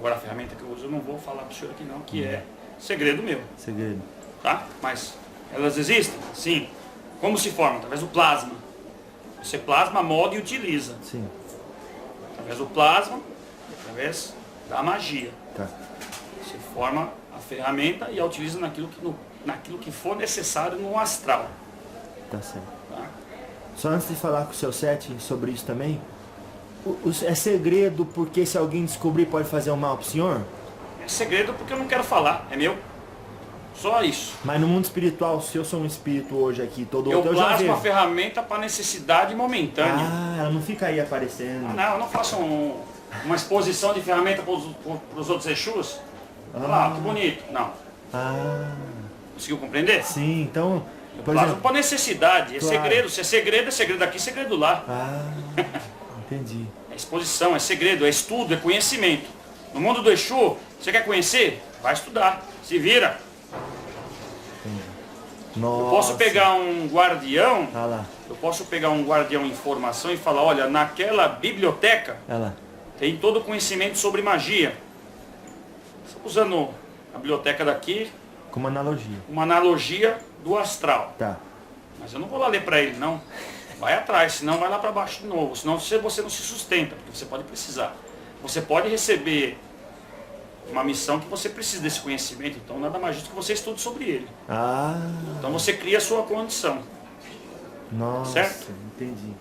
Agora a ferramenta que eu uso eu não vou falar para o senhor aqui não, que é segredo meu. Segredo. Tá? Mas elas existem? Sim. Como se formam? Através do plasma. Você plasma, molda e utiliza. Sim. Através do plasma, através da magia. Tá. Você forma a ferramenta e a utiliza naquilo que for necessário no astral. Tá certo. Tá? Só antes de falar com o seu Sete sobre isso também, é segredo porque se alguém descobrir pode fazer um mal pro senhor? É segredo porque eu não quero falar, é meu. Só isso. Mas no mundo espiritual, se eu sou um espírito hoje aqui, todo Eu outro, eu já plasmo vejo. a ferramenta para necessidade momentânea. Ah, ela não fica aí aparecendo. Não, eu não faço uma exposição de ferramenta para os outros Exus. Olha lá, que bonito. Não. Ah, Conseguiu compreender? sim, então, Eu por plasmo exemplo... para necessidade. É Claro. segredo. Se é segredo aqui, segredo lá. Ah, entendi. É exposição, é segredo, é estudo, é conhecimento. No mundo do Exu, você quer conhecer? Vai estudar. Se vira. Nossa. Eu posso pegar um guardião, Olha lá, eu posso pegar um guardião em formação e falar, olha, naquela biblioteca olha lá. tem todo o conhecimento sobre magia. Estou usando a biblioteca daqui, Como analogia. uma analogia do astral. Tá. Mas eu não vou lá ler para ele, não. Vai atrás, senão vai lá para baixo de novo. Senão você não se sustenta, porque você pode precisar. Você pode receber uma missão que você precisa desse conhecimento, então nada mais justo que você estude sobre ele. Ah, Então você cria a sua condição. nossa, Certo? entendi.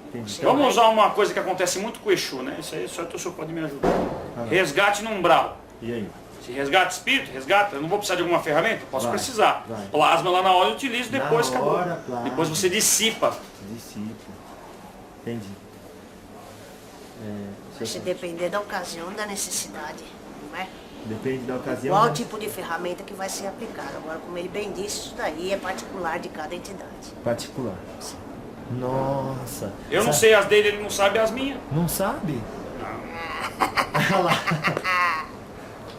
Entendi. Vamos usar uma coisa que acontece muito com o Exu, né? Isso aí só o senhor pode me ajudar. Resgate no umbral. E aí? Se resgata espírito, resgata. Eu não vou precisar de alguma ferramenta? Posso Vai, precisar. vai. Plasma lá na hora eu utilizo, Na depois acabou. hora, plasma. Depois você dissipa. Discípulo. Entendi. Vai se depender da ocasião, da necessidade, não é? Depende da ocasião. Qual né? tipo de ferramenta que vai ser aplicado. Agora, como ele bem disse, isso daí é particular de cada entidade. Particular. Nossa. Eu não Sabe- sei as dele, ele não sabe as minhas. Não sabe? Olha lá.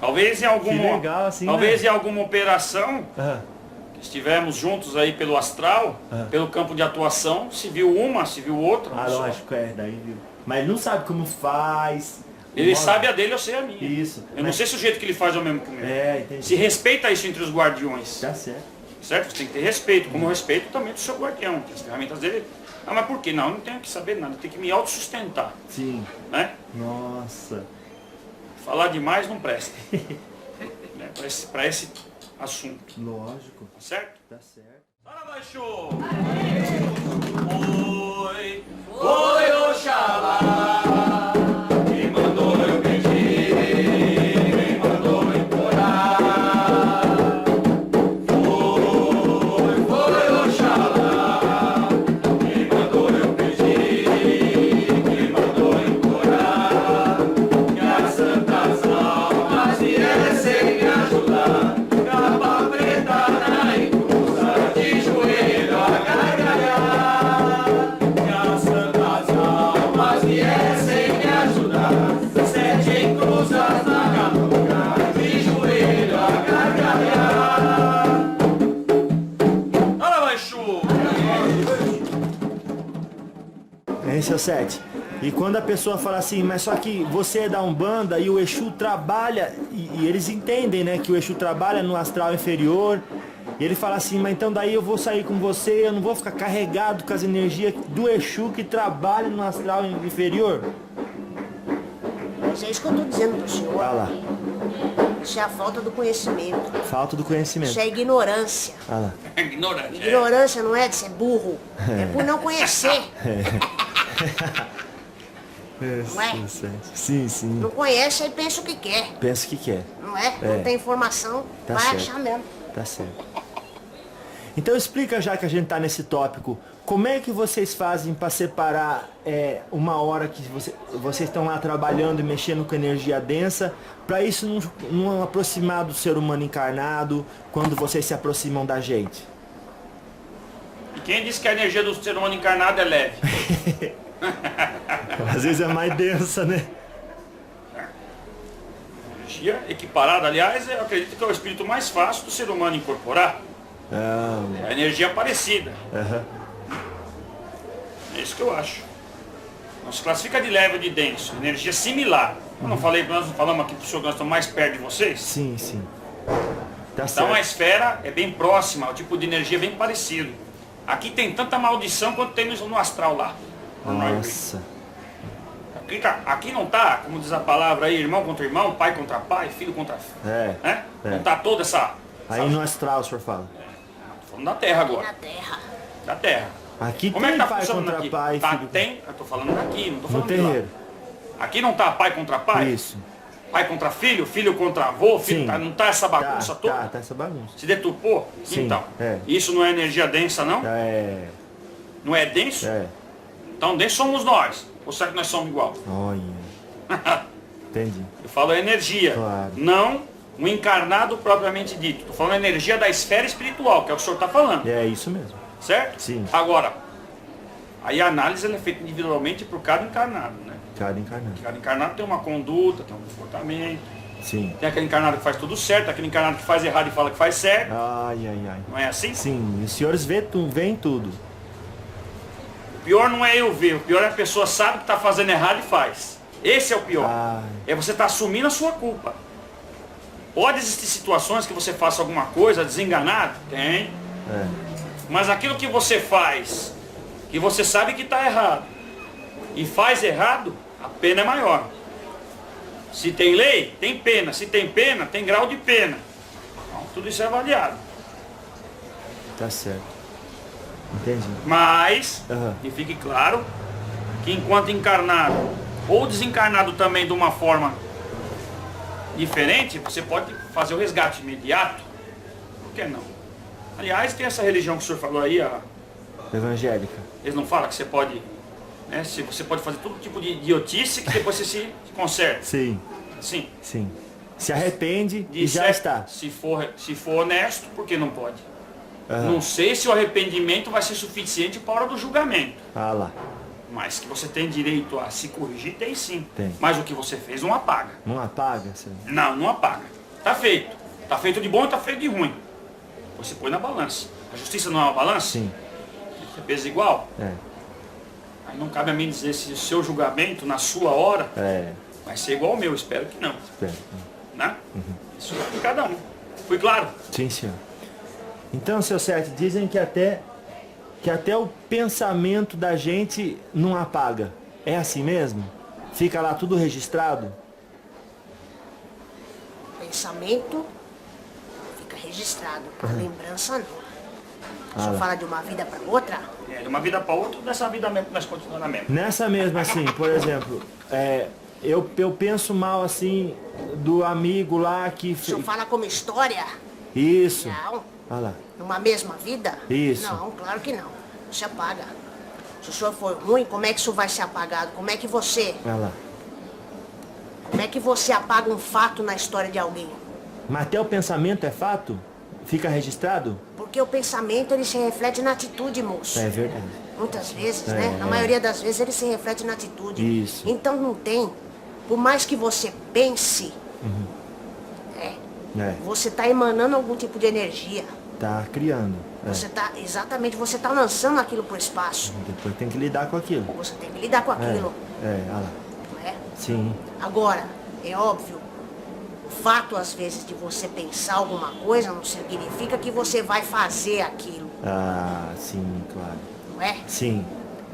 Talvez em alguma, Que legal, assim, talvez né? em alguma operação Ah, que estivemos juntos aí pelo astral, pelo campo de atuação, se viu uma, se viu outra. não só. lógico, daí viu. Mas ele não sabe como faz. Ele Modo- sabe a dele, eu sei a minha. Isso. Eu não Mas- sei se o jeito que ele faz é o mesmo que o meu. É, entendi. Se respeita isso entre os guardiões. Tá certo. Certo? Você tem que ter respeito, como eu respeito também do seu guardião. Que as ferramentas dele. Ah, mas por quê? Não, eu não tenho que saber nada, eu tenho que me autossustentar. Sim. Né? Nossa. Falar demais não presta. Né? Para esse assunto. Lógico. Tá certo? Tá certo. Sarabaixô! Oi, oi, Oxalá, quem mandou eu pedir, quem mandou eu implorar. Foi, Oxalá, quem mandou eu pedir, quem mandou eu implorar. Que as santas almas viessem me ajudar, capa preta na encruza, de joelho a gargalhar. Que as santas almas viessem me ajudar, sete encruzas na canuca, de joelho a gargalhar. Olha, vai, Exu! É, seu Sete. E quando a pessoa fala assim, mas só que você é da Umbanda e o Exu trabalha, e eles entendem, né, que o Exu trabalha no astral inferior, e ele fala assim, mas então daí eu vou sair com você, eu não vou ficar carregado com as energias do Exu que trabalha no astral inferior? Mas é isso que eu estou dizendo para o senhor. Olha lá, Isso é a falta do conhecimento. falta do conhecimento. Isso é ignorância. Olha lá. Ignorante. Ignorância não é de ser burro, é por não conhecer. Não é? Seu Sete. Sim, sim. Não conhece, aí pensa o que quer, Pensa que quer. não é? É. Não tem informação, Tá vai certo. achar mesmo. Tá certo. Então explica, já que a gente tá nesse tópico, como é que vocês fazem para separar uma hora que vocês estão lá trabalhando e mexendo com energia densa, para isso não aproximar do ser humano encarnado quando vocês se aproximam da gente? E quem disse que a energia do ser humano encarnado é leve? Às vezes é mais densa, né? Energia equiparada, aliás, eu acredito que é o espírito mais fácil do ser humano incorporar. É a energia parecida. Aham. É isso que eu acho. Não se classifica de leve ou de denso, energia similar. Eu não falei, nós não falamos aqui pro senhor que nós estamos mais perto de vocês? Sim, sim. Tá Então certo. a esfera é bem próxima, o tipo de energia é bem parecido. Aqui tem tanta maldição quanto tem no astral lá. Nossa. Aqui não tá, como diz a palavra aí, irmão contra irmão, pai contra pai, filho contra filho. É. Não tá toda essa... Aí no astral o senhor fala. Tô falando da terra Aqui agora. na terra. Da terra. Aqui Como é que tem tá pai funcionando contra aqui? pai, Tá, filho. tem, eu tô falando daqui, não tô No falando de lá. terreiro. Aqui não tá pai contra pai? Isso. Pai contra filho, filho contra avô, filho, Sim. não tá essa bagunça toda? Tá essa bagunça. Se detupou? Sim, Então, é. isso não é energia densa não? É. Não é denso? É. Então denso somos nós. Ou será que nós somos igual? Olha. Entendi. Eu falo energia, Claro. não um encarnado propriamente dito. Estou falando energia da esfera espiritual, que é o que o senhor está falando, É isso mesmo. certo? Sim. Agora, aí a análise ela é feita individualmente por cada encarnado, né? Cada encarnado. Cada encarnado tem uma conduta, tem um comportamento. Sim. Tem aquele encarnado que faz tudo certo, aquele encarnado que faz errado e fala que faz certo. Ai. Não é assim? Sim. Os senhores veem tudo. O pior não é eu ver, o pior é a pessoa sabe que está fazendo errado e faz. Esse é o pior. Ai. É você estar assumindo a sua culpa. Pode existir situações que você faça alguma coisa desenganado? Tem. É. Mas aquilo que você faz, que você sabe que está errado, e faz errado, a pena é maior. Se tem lei, tem pena. Se tem pena, tem grau de pena. Então, tudo isso é avaliado. Tá certo. Entendi. Mas, Aham. que fique claro, que enquanto encarnado, ou desencarnado também de uma forma diferente, você pode fazer o resgate imediato. Por que não? Aliás, tem essa religião que o senhor falou aí, Evangélica. eles não falam que você pode, né, você pode fazer todo tipo de idiotice que depois você se conserta. Sim. Sim. Sim. Se arrepende e De já certo, está. Se for honesto, por que não pode? Aham. Não sei se o arrependimento vai ser suficiente para a hora do julgamento. Ah lá. Mas que você tem direito a se corrigir, tem sim. Tem. Mas o que você fez não apaga. Não apaga, senhor? Não apaga. Tá feito. Tá feito de bom e tá feito de ruim. Você põe na balança. A justiça não é uma balança? Sim. É peso igual? É. Aí não cabe a mim dizer se o seu julgamento, na sua hora, É. vai ser igual ao meu. Espero que não. Espera. Né? Isso é de cada um. Fui claro? Sim, senhor. Então, seu Sete, dizem que até o pensamento da gente não apaga. É assim mesmo? Fica lá tudo registrado? Pensamento fica registrado. A lembrança não. O senhor lá. fala de uma vida para outra? É, de uma vida para outra, dessa vida mesmo, nós continuamos na mesma. Nessa mesma, assim, por exemplo, eu penso mal, assim, do amigo lá que... O senhor fala como história? Isso. Não. Olha lá. Numa mesma vida? Isso. Não, claro que não. Não se apaga. Se o senhor for ruim, como é que isso vai ser apagado? Como é que você apaga um fato na história de alguém? Mas até o pensamento é fato? Fica registrado? Porque o pensamento, ele se reflete na atitude, moço. É verdade. Muitas vezes, né? Na maioria das vezes, ele se reflete na atitude. Isso. Então não tem. Por mais que você pense, você está emanando algum tipo de energia. Tá criando. Você tá, exatamente, você está lançando aquilo para o espaço. Depois tem que lidar com aquilo. Você tem que lidar com aquilo. Olha lá. Não é? Sim. Agora, é óbvio, o fato às vezes de você pensar alguma coisa não significa que você vai fazer aquilo, Ah, sim, claro. não é? Sim,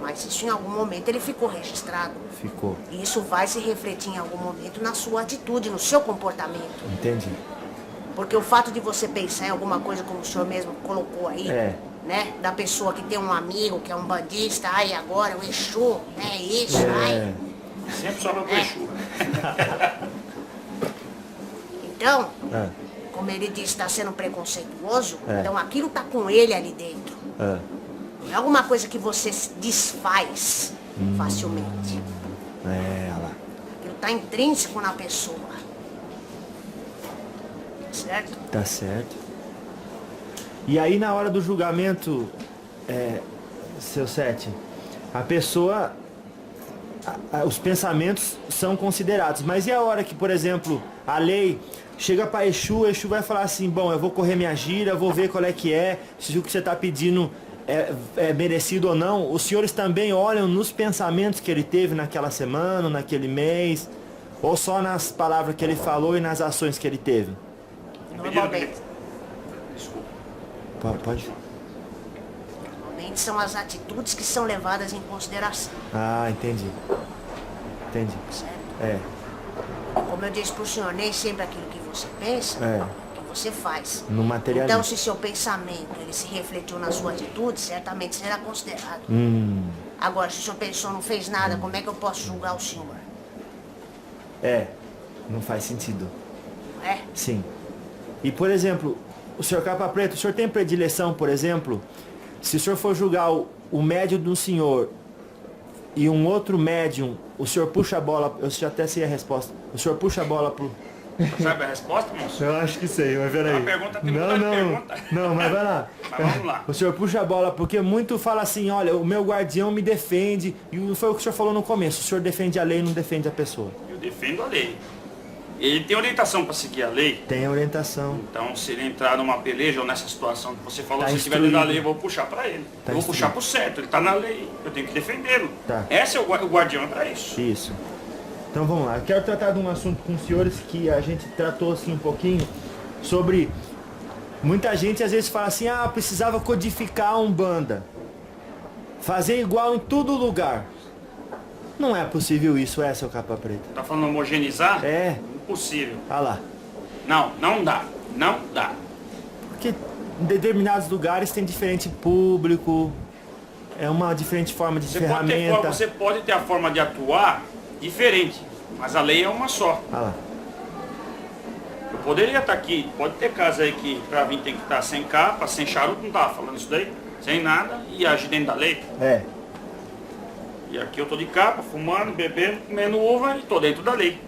Mas isso em algum momento ele ficou registrado. ficou. E isso vai se refletir em algum momento na sua atitude, no seu comportamento. Entendi. Porque o fato de você pensar em alguma coisa, como o senhor mesmo colocou aí, né? Da pessoa que tem um amigo que é um bandista, ai agora o Exu, né? Isso, ai. Sempre sobra pro Exu. Então, É. como ele disse, está sendo preconceituoso, É. então aquilo tá com ele ali dentro. É. Não é alguma coisa que você se desfaz facilmente. Olha lá. Aquilo tá intrínseco na pessoa. Certo? Tá certo. E aí na hora do julgamento, seu Sete, a pessoa, os pensamentos são considerados. Mas e a hora que, por exemplo, a lei chega para Exu vai falar assim, bom, eu vou correr minha gira, vou ver qual é que é, se o que você está pedindo é merecido ou não. Os senhores também olham nos pensamentos que ele teve naquela semana, naquele mês, Ou só nas palavras que ele falou e nas ações que ele teve? Normalmente. Desculpa. Pode? Normalmente são as atitudes que são levadas em consideração. Ah, entendi. Entendi. Certo? É, Como eu disse pro senhor, nem sempre aquilo que você pensa, que você faz. no materialismo. Então, se seu pensamento ele se refletiu na sua atitude, certamente será considerado. Agora, se o senhor pensou não fez nada, como é que eu posso julgar o senhor? Não faz sentido. Não é? Sim. E, por exemplo, o senhor Capa Preta, o senhor tem predileção, por exemplo, se o senhor for julgar o médium do senhor e um outro médium, o senhor puxa a bola, eu já até sei a resposta, o senhor puxa a bola pro... Sabe a resposta, moço? Eu acho que sei, mas peraí. A pergunta tem muita pergunta. Não, mas vai lá. Mas vamos lá. O senhor puxa a bola, porque muito fala assim, olha, o meu guardião me defende, e foi o que o senhor falou no começo, o senhor defende a lei e não defende a pessoa. Eu defendo a lei. Ele tem orientação para seguir a lei. Tem orientação. Então, se ele entrar numa peleja ou nessa situação que você falou, Tá se estiver dentro da instruído. lei, eu vou puxar para ele. Tá Eu vou puxar instruído. pro certo. Ele está na lei. Eu tenho que defendê-lo. Tá. Esse é o guardião, é para isso. Isso. Então vamos lá. Eu quero tratar de um assunto com os senhores que a gente tratou assim um pouquinho sobre... Muita gente às vezes fala assim, precisava codificar a Umbanda. Fazer igual em todo lugar. Não é possível isso, seu Capa Preta? Tá falando homogeneizar? É. Impossível. Olha lá. Não dá. Não dá. Porque em determinados lugares tem diferente público, é uma diferente forma de ferramenta. Você pode ter a forma de atuar diferente, mas a lei é uma só. Olha lá. Eu poderia estar aqui, pode ter casa aí que pra vir tem que estar sem capa, sem charuto, não tava falando isso daí, sem nada, e agir dentro da lei. É. E aqui eu tô de capa, fumando, bebendo, comendo uva e tô dentro da lei.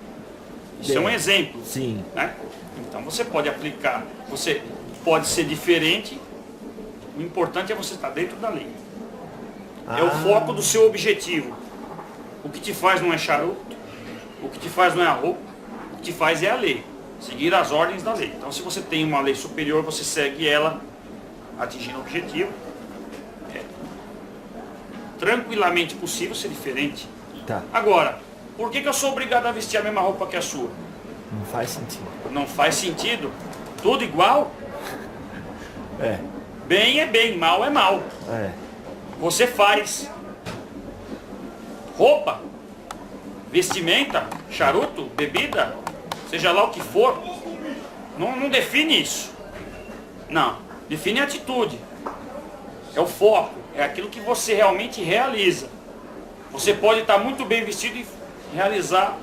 Isso é um exemplo. Sim. Né? Então você pode aplicar, você pode ser diferente, o importante é você estar dentro da lei. É o foco do seu objetivo. O que te faz não é charuto, o que te faz não é a roupa, o que te faz é a lei. Seguir as ordens da lei. Então se você tem uma lei superior, você segue ela, atingindo o objetivo. É tranquilamente possível ser diferente. Tá. Agora, por que eu sou obrigado a vestir a mesma roupa que a sua? Não faz sentido. Não faz sentido. Tudo igual? É. Bem é bem, mal é mal. É. Você faz. Roupa, vestimenta, charuto, bebida, seja lá o que for, não define isso. Não, define a atitude. É o foco, é aquilo que você realmente realiza. Você pode estar muito bem vestido e realizar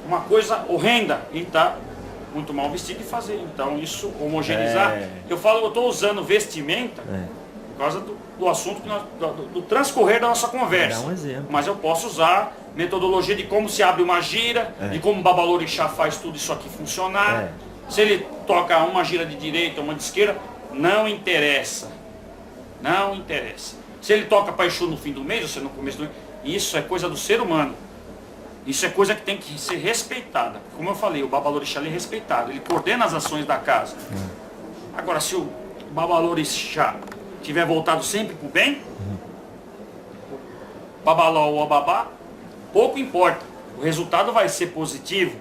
uma coisa horrenda e estar muito mal vestido e fazer. Então isso, homogeneizar. Eu estou usando vestimenta por causa do assunto, do transcorrer da nossa conversa. Dá um exemplo. Mas eu posso usar metodologia de como se abre uma gira, de como o Babalorixá faz tudo isso aqui funcionar. Se ele toca uma gira de direita, uma de esquerda, não interessa. Não interessa. Se ele toca Paixão no fim do mês, ou seja, no começo do mês, isso é coisa do ser humano. Isso é coisa que tem que ser respeitada. Como eu falei, o Babalorixá é respeitado. Ele coordena as ações da casa. Agora, se o Babalorixá tiver voltado sempre para o bem, Babaló ou Babá, pouco importa. O resultado vai ser positivo.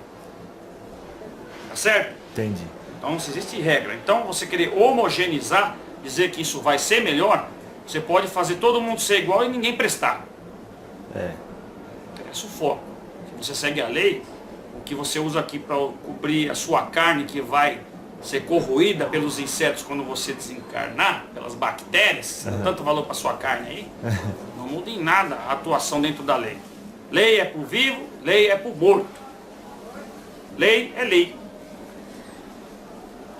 Tá certo? Entendi. Então não existe regra. Então você querer homogeneizar, dizer que isso vai ser melhor, você pode fazer todo mundo ser igual e ninguém prestar. Interessa o foco. Se você segue a lei, o que você usa aqui para cobrir a sua carne que vai ser corroída pelos insetos quando você desencarnar, pelas bactérias, tanto valor para sua carne aí, não muda em nada a atuação dentro da lei. Lei é para o vivo, lei é para o morto. Lei é lei.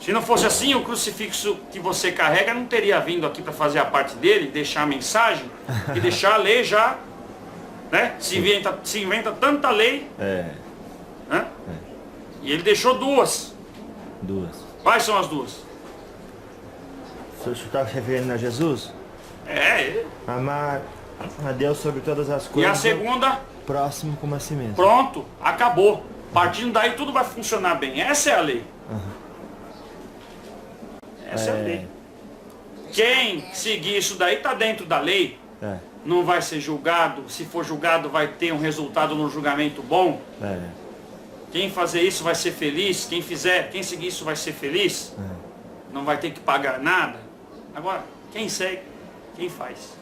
Se não fosse assim, o crucifixo que você carrega não teria vindo aqui para fazer a parte dele, deixar a mensagem e deixar a lei já, né? Se inventa tanta lei, né? E ele deixou duas. Quais são as duas? O senhor está se referindo a Jesus? Amar a Deus sobre todas as E coisas. a segunda, Próximo como a si mesmo. pronto, acabou. Partindo daí tudo vai funcionar bem. Essa é a lei. Essa é a lei. Quem seguir isso daí está dentro da lei. Não vai ser julgado. Se for julgado vai ter um resultado no julgamento bom. quem fazer isso vai ser feliz, quem seguir isso vai ser feliz, não vai ter que pagar nada. Agora, quem segue, quem faz.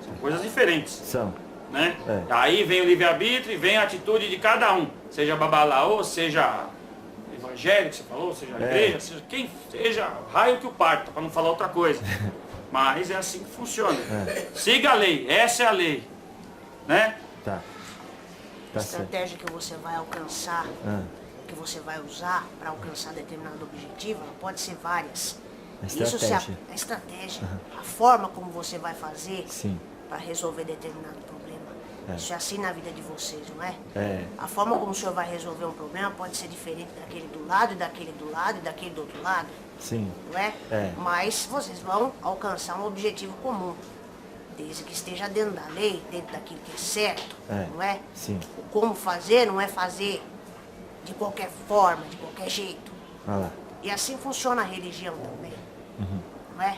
São coisas diferentes. São. Né? Aí vem o livre-arbítrio e vem a atitude de cada um. Seja babalaô, seja evangélico, você falou, seja igreja, seja quem seja, raio que o parta, para não falar outra coisa. Mas é assim que funciona. Siga a lei, essa é a lei. Né? Tá. A estratégia que você vai alcançar, que você vai usar para alcançar determinado objetivo, ela pode ser várias. A estratégia, a forma como você vai fazer para resolver determinado problema. Isso é assim na vida de vocês, não é? A forma como o senhor vai resolver um problema pode ser diferente daquele do lado, e daquele do lado, e daquele do outro lado. Sim. Não é? Mas vocês vão alcançar um objetivo comum. Desde que esteja dentro da lei, dentro daquilo que é certo, não é? Sim. O como fazer não é fazer de qualquer forma, de qualquer jeito. E assim funciona a religião também, não é?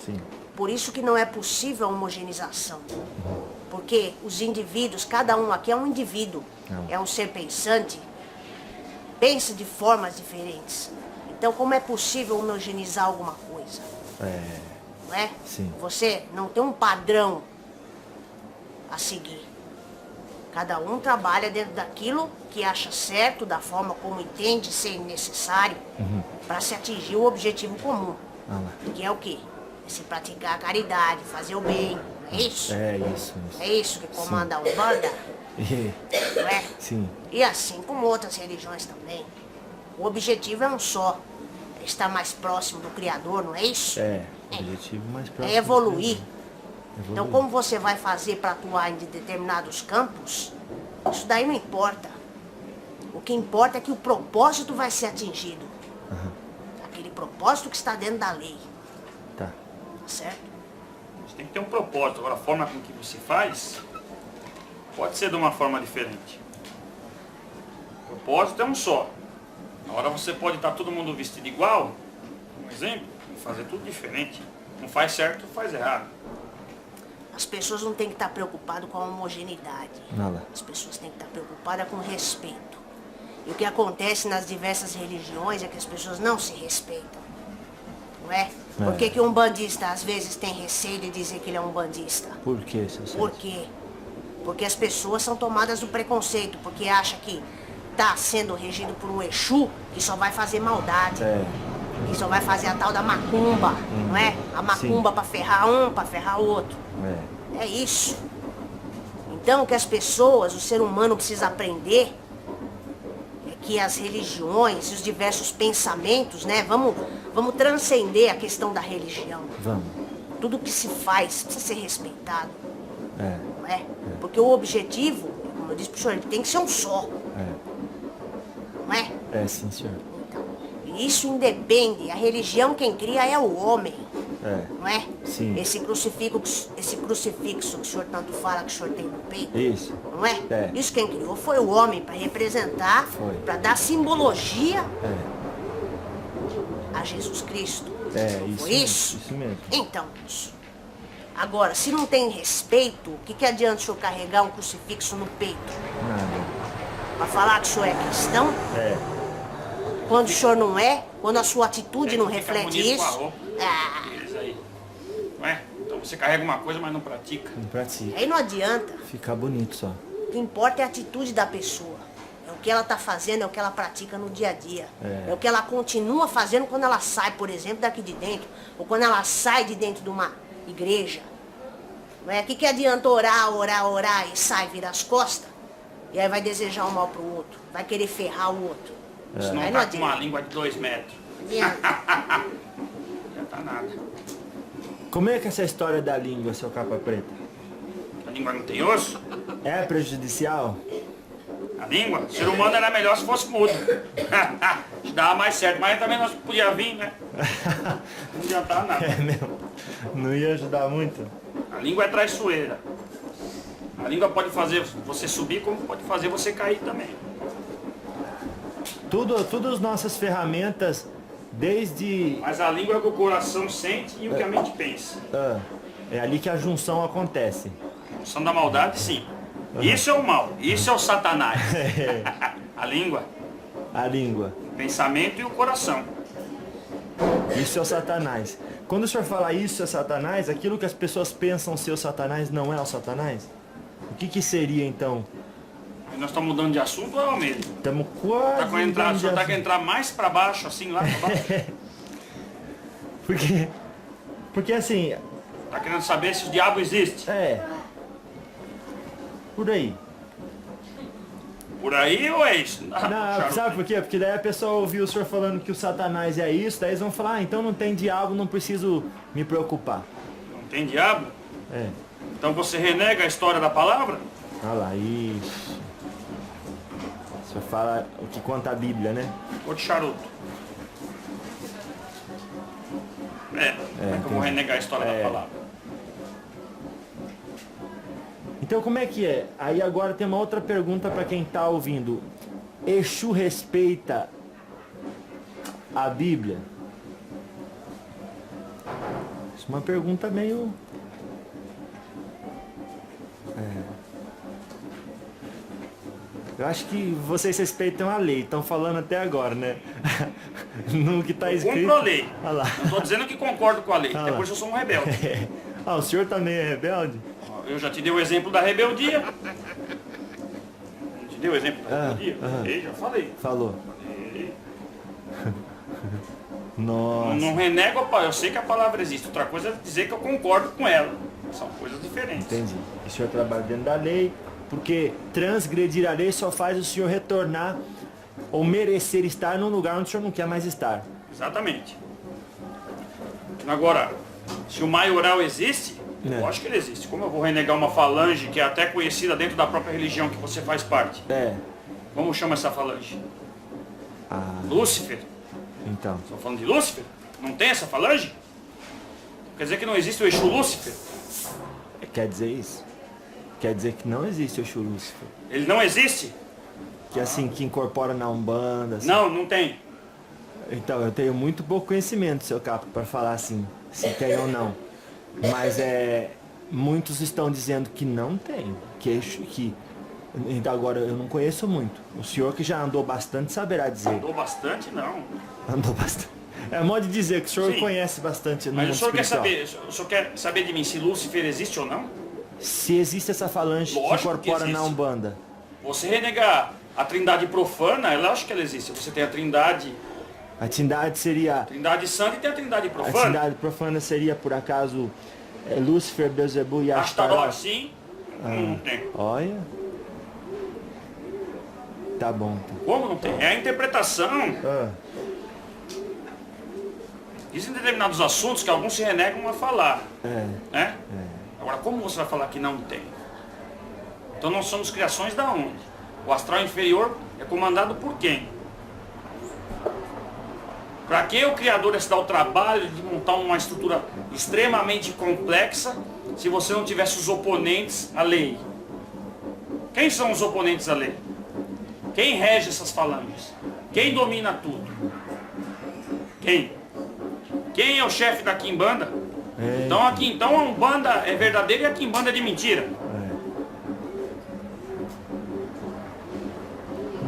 Sim. Por isso que não é possível a homogeneização. Porque os indivíduos, cada um aqui é um indivíduo, é um ser pensante, pensa de formas diferentes. Então como é possível homogeneizar alguma coisa? Não é? Sim. Você não tem um padrão a seguir. Cada um trabalha dentro daquilo que acha certo, da forma como entende ser necessário, para se atingir o objetivo comum. Que é o quê? É se praticar a caridade, fazer o bem. Não é isso? Isso. É isso que comanda a Umbanda? Não é? Sim. E assim como outras religiões também. O objetivo é um só. É estar mais próximo do Criador, não é isso? O objetivo mais próximo. É evoluir. Então como você vai fazer para atuar em determinados campos, isso daí não importa. O que importa é que o propósito vai ser atingido. Aquele propósito que está dentro da lei. Tá. Certo? Você tem que ter um propósito. Agora a forma com que você faz pode ser de uma forma diferente. O propósito é um só. Na hora você pode estar todo mundo vestido igual, um exemplo, e fazer tudo diferente. Não faz certo, faz errado. As pessoas não têm que estar preocupadas com a homogeneidade. As pessoas têm que estar preocupadas com o respeito. E o que acontece nas diversas religiões é que as pessoas não se respeitam. Não é? Por que que um bandista às vezes tem receio de dizer que ele é um bandista? Por quê, seu Sérgio? Por quê? Porque as pessoas são tomadas do preconceito, porque acham que está sendo regido por um Exu que só vai fazer maldade. Que só vai fazer a tal da macumba, não é? A macumba para ferrar um, para ferrar outro. É isso. Então o que as pessoas, o ser humano precisa aprender é que as religiões e os diversos pensamentos, né? Vamos transcender a questão da religião. Tudo que se faz precisa ser respeitado. Não é? Porque o objetivo, como eu disse pro senhor, ele tem que ser um só. Não é? Sim, senhor. Então, isso independe. A religião quem cria é o homem. Não é? Sim. Esse crucifixo que o senhor tanto fala que o senhor tem no peito. Isso. Não é? Isso quem criou foi o homem para representar, para dar simbologia a Jesus Cristo. Foi isso? Isso mesmo. Então, agora, se não tem respeito, o que adianta o senhor carregar um crucifixo no peito? Nada. Para falar que o senhor é cristão? Quando o senhor não é? Quando a sua atitude não reflete isso? Eles aí. Não é? Então você carrega uma coisa, mas não pratica. Não pratica. Aí não adianta. Fica bonito só. O que importa é a atitude da pessoa. É o que ela está fazendo, é o que ela pratica no dia a dia. É o que ela continua fazendo quando ela sai, por exemplo, daqui de dentro. Ou quando ela sai de dentro de uma igreja. Não é? O que adianta orar e sai, virar as costas? E aí vai desejar o mal pro outro. Vai querer ferrar o outro. Se não tá com uma língua de 2 metros. Já tá nada. Como é que é essa história da língua, seu capa preta? A língua não tem osso? É prejudicial? A língua? O ser humano era melhor se fosse mudo. Dava mais certo, mas também nós podia vir, né? Não adiantava nada. Mesmo. Não ia ajudar muito? A língua é traiçoeira. A língua pode fazer você subir, como pode fazer você cair também. Todas as nossas ferramentas, desde... Mas a língua é o que o coração sente e o que a mente pensa. É ali que a junção acontece. A junção da maldade, sim. Isso é o mal, isso é o Satanás. A língua. A língua. Pensamento e o coração. Isso é o Satanás. Quando o senhor fala isso é Satanás, aquilo que as pessoas pensam ser o Satanás não é o Satanás? O que seria então? Nós estamos mudando de assunto ou é o mesmo? Estamos quase... O senhor está querendo entrar mais para baixo, assim, lá para baixo? Porque assim... Está querendo saber se o diabo existe? É. Por aí. Por aí ou é isso? Não, sabe por quê? Porque daí a pessoa ouviu o senhor falando que o Satanás é isso, daí eles vão falar, então não tem diabo, não preciso me preocupar. Não tem diabo? É. Então você renega a história da palavra? Olha lá, isso. O senhor fala o que conta a Bíblia, né? Ou de charuto? Como é que eu vou renegar a história da palavra? Então como é que é? Aí agora tem uma outra pergunta para quem está ouvindo. Exu respeita a Bíblia? Isso é uma pergunta meio... Eu acho que vocês respeitam a lei, estão falando até agora, né? No que está escrito... Cumpro a lei. Olha lá. Não estou dizendo que concordo com a lei, Ah depois lá. eu sou um rebelde. Ah, o senhor também é rebelde? Eu já te dei o exemplo da rebeldia. Te dei o exemplo da rebeldia? Eu já falei. Falou. Falei. Nossa. Não renego, eu sei que a palavra existe. Outra coisa é dizer que eu concordo com ela. São coisas diferentes. Entendi. O senhor trabalha dentro da lei, porque transgredir a lei só faz o senhor retornar ou merecer estar num lugar onde o senhor não quer mais estar. Exatamente. Agora, se o maioral existe, eu acho que ele existe. Como eu vou renegar uma falange que é até conhecida dentro da própria religião que você faz parte? É. Como chama essa falange? Ah, Lúcifer. então. Estou falando de Lúcifer? Não tem essa falange? Quer dizer que não existe o Exu Lúcifer? Quer dizer isso? Quer dizer que não existe o Exu Lúcifer. Ele não existe? Que assim, que incorpora na Umbanda. Assim. Não tem. Então, eu tenho muito pouco conhecimento, seu Capo, para falar assim, se tem ou não. Mas muitos estão dizendo que não tem. Que ainda agora eu não conheço muito. O senhor que já andou bastante saberá dizer. Andou bastante, não. Andou bastante. É modo de dizer que o senhor Sim. conhece bastante no mundo Mas o senhor espiritual. quer saber de mim se Lúcifer existe ou não? Se existe essa falange Lógico que incorpora que na existe. Umbanda. Você renegar a trindade profana, é lógico que ela existe. Você tem a trindade A Trindade seria... santa e tem a trindade A profana. Trindade profana seria, por acaso, Lúcifer, Beelzebub e Astaroth, Astaroth? sim. Não tem. Olha. Tá bom. Então. Como não tem? É a interpretação. Ah, Existem determinados assuntos que alguns se renegam a falar. Né? é. Agora, como você vai falar que não tem? Então nós somos criações da onde? O astral inferior é comandado por quem? Para que o Criador se dá o trabalho de montar uma estrutura extremamente complexa se você não tivesse os oponentes à lei? Quem são os oponentes à lei? Quem rege essas falanges? Quem domina tudo? Quem? Quem é o chefe da Quimbanda? Então a Umbanda é verdadeira e a Quimbanda é de mentira.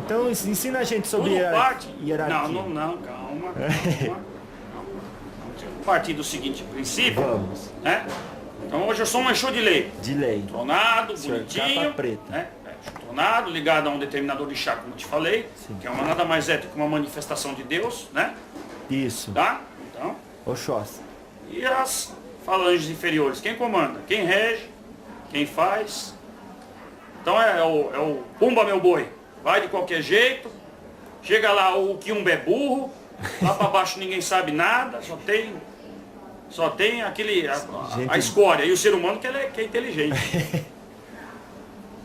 Então ensina a gente sobre Tudo parte. hierarquia. Não, calma. Vamos partir do seguinte princípio. Vamos. Né? Então hoje eu sou um Exu de lei. De lei. Tronado, Senhor, bonitinho. capa preta. Né? Tronado, ligado a um determinador de chá, como eu te falei. Sim. Que é uma nada mais é do que uma manifestação de Deus. Né? Isso. Tá? Então, Oxóssi. e as falanges inferiores? Quem comanda? Quem rege? Quem faz? Então é o Pumba meu boi. Vai de qualquer jeito. Chega lá, o Quiumba é burro. Lá para baixo ninguém sabe nada. Só tem aquele a escória. E o ser humano que é inteligente.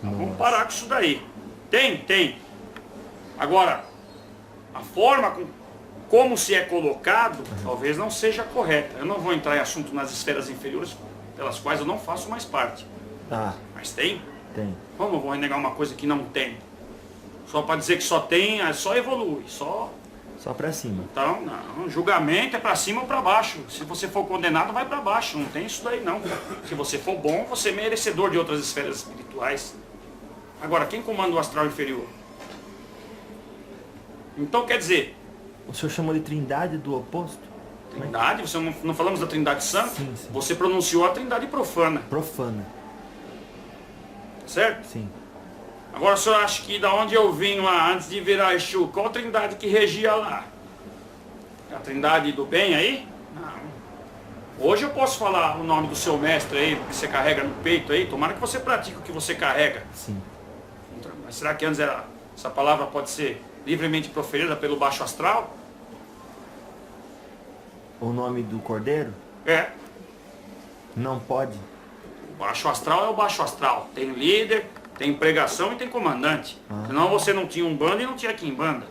Vamos parar com isso daí. Tem. Agora, a forma como se é colocado, talvez não seja correta. Eu não vou entrar em assunto nas esferas inferiores, pelas quais eu não faço mais parte. Ah, Mas tem? tem. Como eu vou renegar uma coisa que não tem? Só para dizer que só tem, só evolui, só... Só pra cima. Então, não, julgamento é para cima ou para baixo. Se você for condenado, vai para baixo. Não tem isso daí, não. Se você for bom, você é merecedor de outras esferas espirituais. Agora, quem comanda o astral inferior? Então quer dizer, O senhor chamou de trindade do oposto? trindade, você não falamos da trindade santa? Sim, sim. Você pronunciou a trindade profana, Profana. certo? Sim. Agora o senhor acha que da onde eu vim lá, antes de virar Exu, qual trindade que regia lá? A trindade do bem aí? Não. Hoje eu posso falar o nome do seu mestre aí, que você carrega no peito aí, tomara que você pratique o que você carrega. Sim. Mas será que antes essa palavra pode ser livremente proferida pelo baixo astral? O nome do cordeiro? É. Não pode. O baixo astral é o baixo astral. Tem líder, tem pregação e tem comandante. Senão você não tinha umbanda e não tinha quimbanda.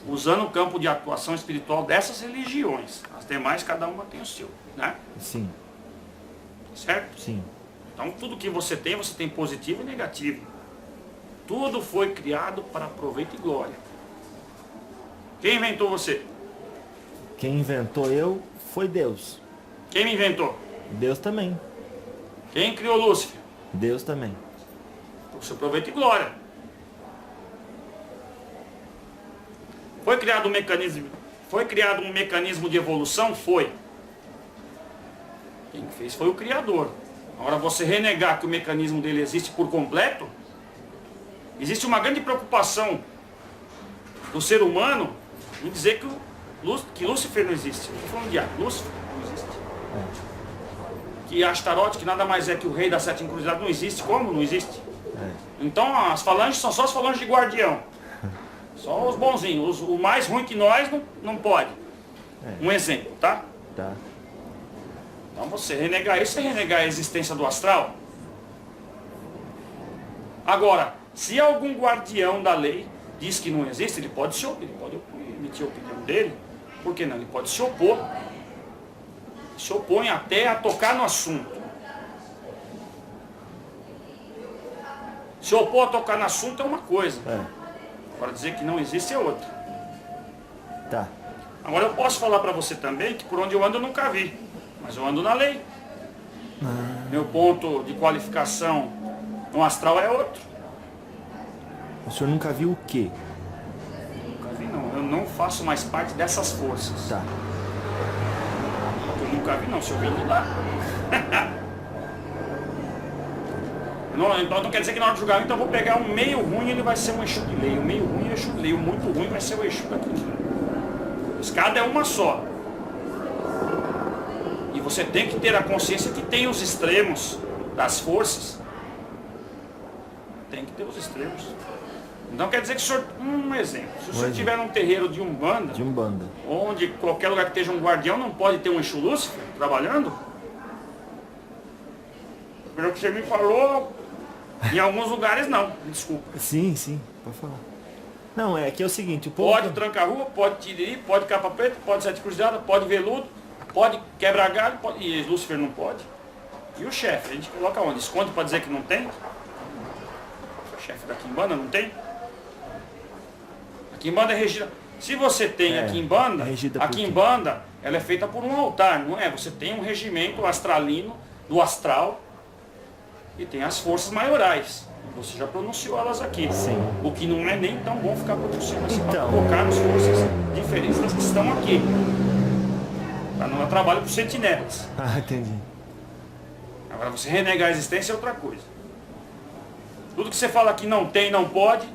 Usando o campo de atuação espiritual dessas religiões. As demais, cada uma tem o seu, né? Sim. Certo? Sim. Então tudo que você tem positivo e negativo. Tudo foi criado para proveito e glória. Quem inventou você? Quem inventou eu foi Deus. Quem me inventou? Deus também. Quem criou Lúcifer? Deus também. Por seu proveito e glória. Foi criado um mecanismo de evolução? Foi. Quem fez foi o Criador. Agora você renegar que o mecanismo dele existe por completo, existe uma grande preocupação do ser humano em dizer que Lúcifer não existe. Eu estou falando de Lúcifer não existe. Que Astarote, que nada mais é que o rei das sete encruzilhadas, não existe. Como não existe? Então as falanges são só as falanges de guardião. Só os bonzinhos. O mais ruim que nós não pode. Um exemplo, tá? Tá. Então você renegar isso é renegar a existência do astral. Agora, se algum guardião da lei diz que não existe, ele pode emitir a opinião dele. Por que não? Ele pode se opor. Se opõe até a tocar no assunto. Se opor a tocar no assunto é uma coisa. Para dizer que não existe é outra. Tá. Agora eu posso falar para você também que por onde eu ando eu nunca vi. Mas eu ando na lei. Meu ponto de qualificação no astral é outro. O senhor nunca viu o quê? Nunca vi não. Eu não faço mais parte dessas forças. Tá. Eu nunca vi não, se eu vim de lá. Não, então não quer dizer que na hora de julgamento eu vou pegar um meio ruim e ele vai ser um Exu de lei. O meio ruim é o Exu de lei. O muito ruim vai ser o Exu daquele. A escada é uma só. E você tem que ter a consciência que tem os extremos das forças. Tem que ter os extremos. Então quer dizer que o senhor, um exemplo, se o senhor estiver num terreiro de Umbanda, onde qualquer lugar que esteja um guardião não pode ter um Exu Lúcifer trabalhando, pelo que você me falou, em alguns lugares não, desculpa. Sim, pode falar. Não, é que é o seguinte, o povo... Pode tranca-rua, pode tiriri, pode capa preta, pode sete cruzadas, pode veludo, pode quebrar galho, e Lúcifer não pode. E o chefe, a gente coloca onde? Esconde para dizer que não tem? O chefe da Quimbanda não tem? A Quimbanda é regida... Se você tem a Quimbanda, a Quimbanda ela é feita por um altar, não é? Você tem um regimento astralino, do astral, e tem as forças maiorais. Você já pronunciou elas aqui. Sim. O que não é nem tão bom ficar pronunciando. Você Então. vai colocar as forças diferentes das que estão aqui. Para não dar trabalho para os sentinelas. Ah, entendi. Agora você renegar a existência é outra coisa. Tudo que você fala que não tem, não pode,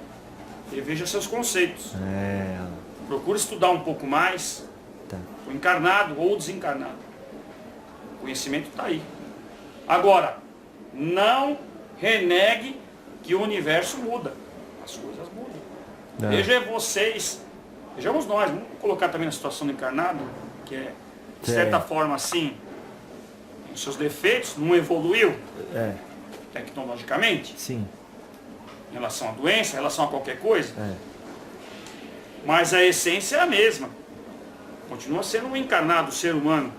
reveja seus conceitos. Procure estudar um pouco mais. Tá. O encarnado ou o desencarnado. O conhecimento está aí. Agora, não renegue que o universo muda. As coisas mudam. Vejamos nós, vamos colocar também na situação do encarnado, que é, de certa forma, assim, tem os seus defeitos, não evoluiu tecnologicamente, Sim. em relação à doença, em relação a qualquer coisa, mas a essência é a mesma. Continua sendo um encarnado, ser humano.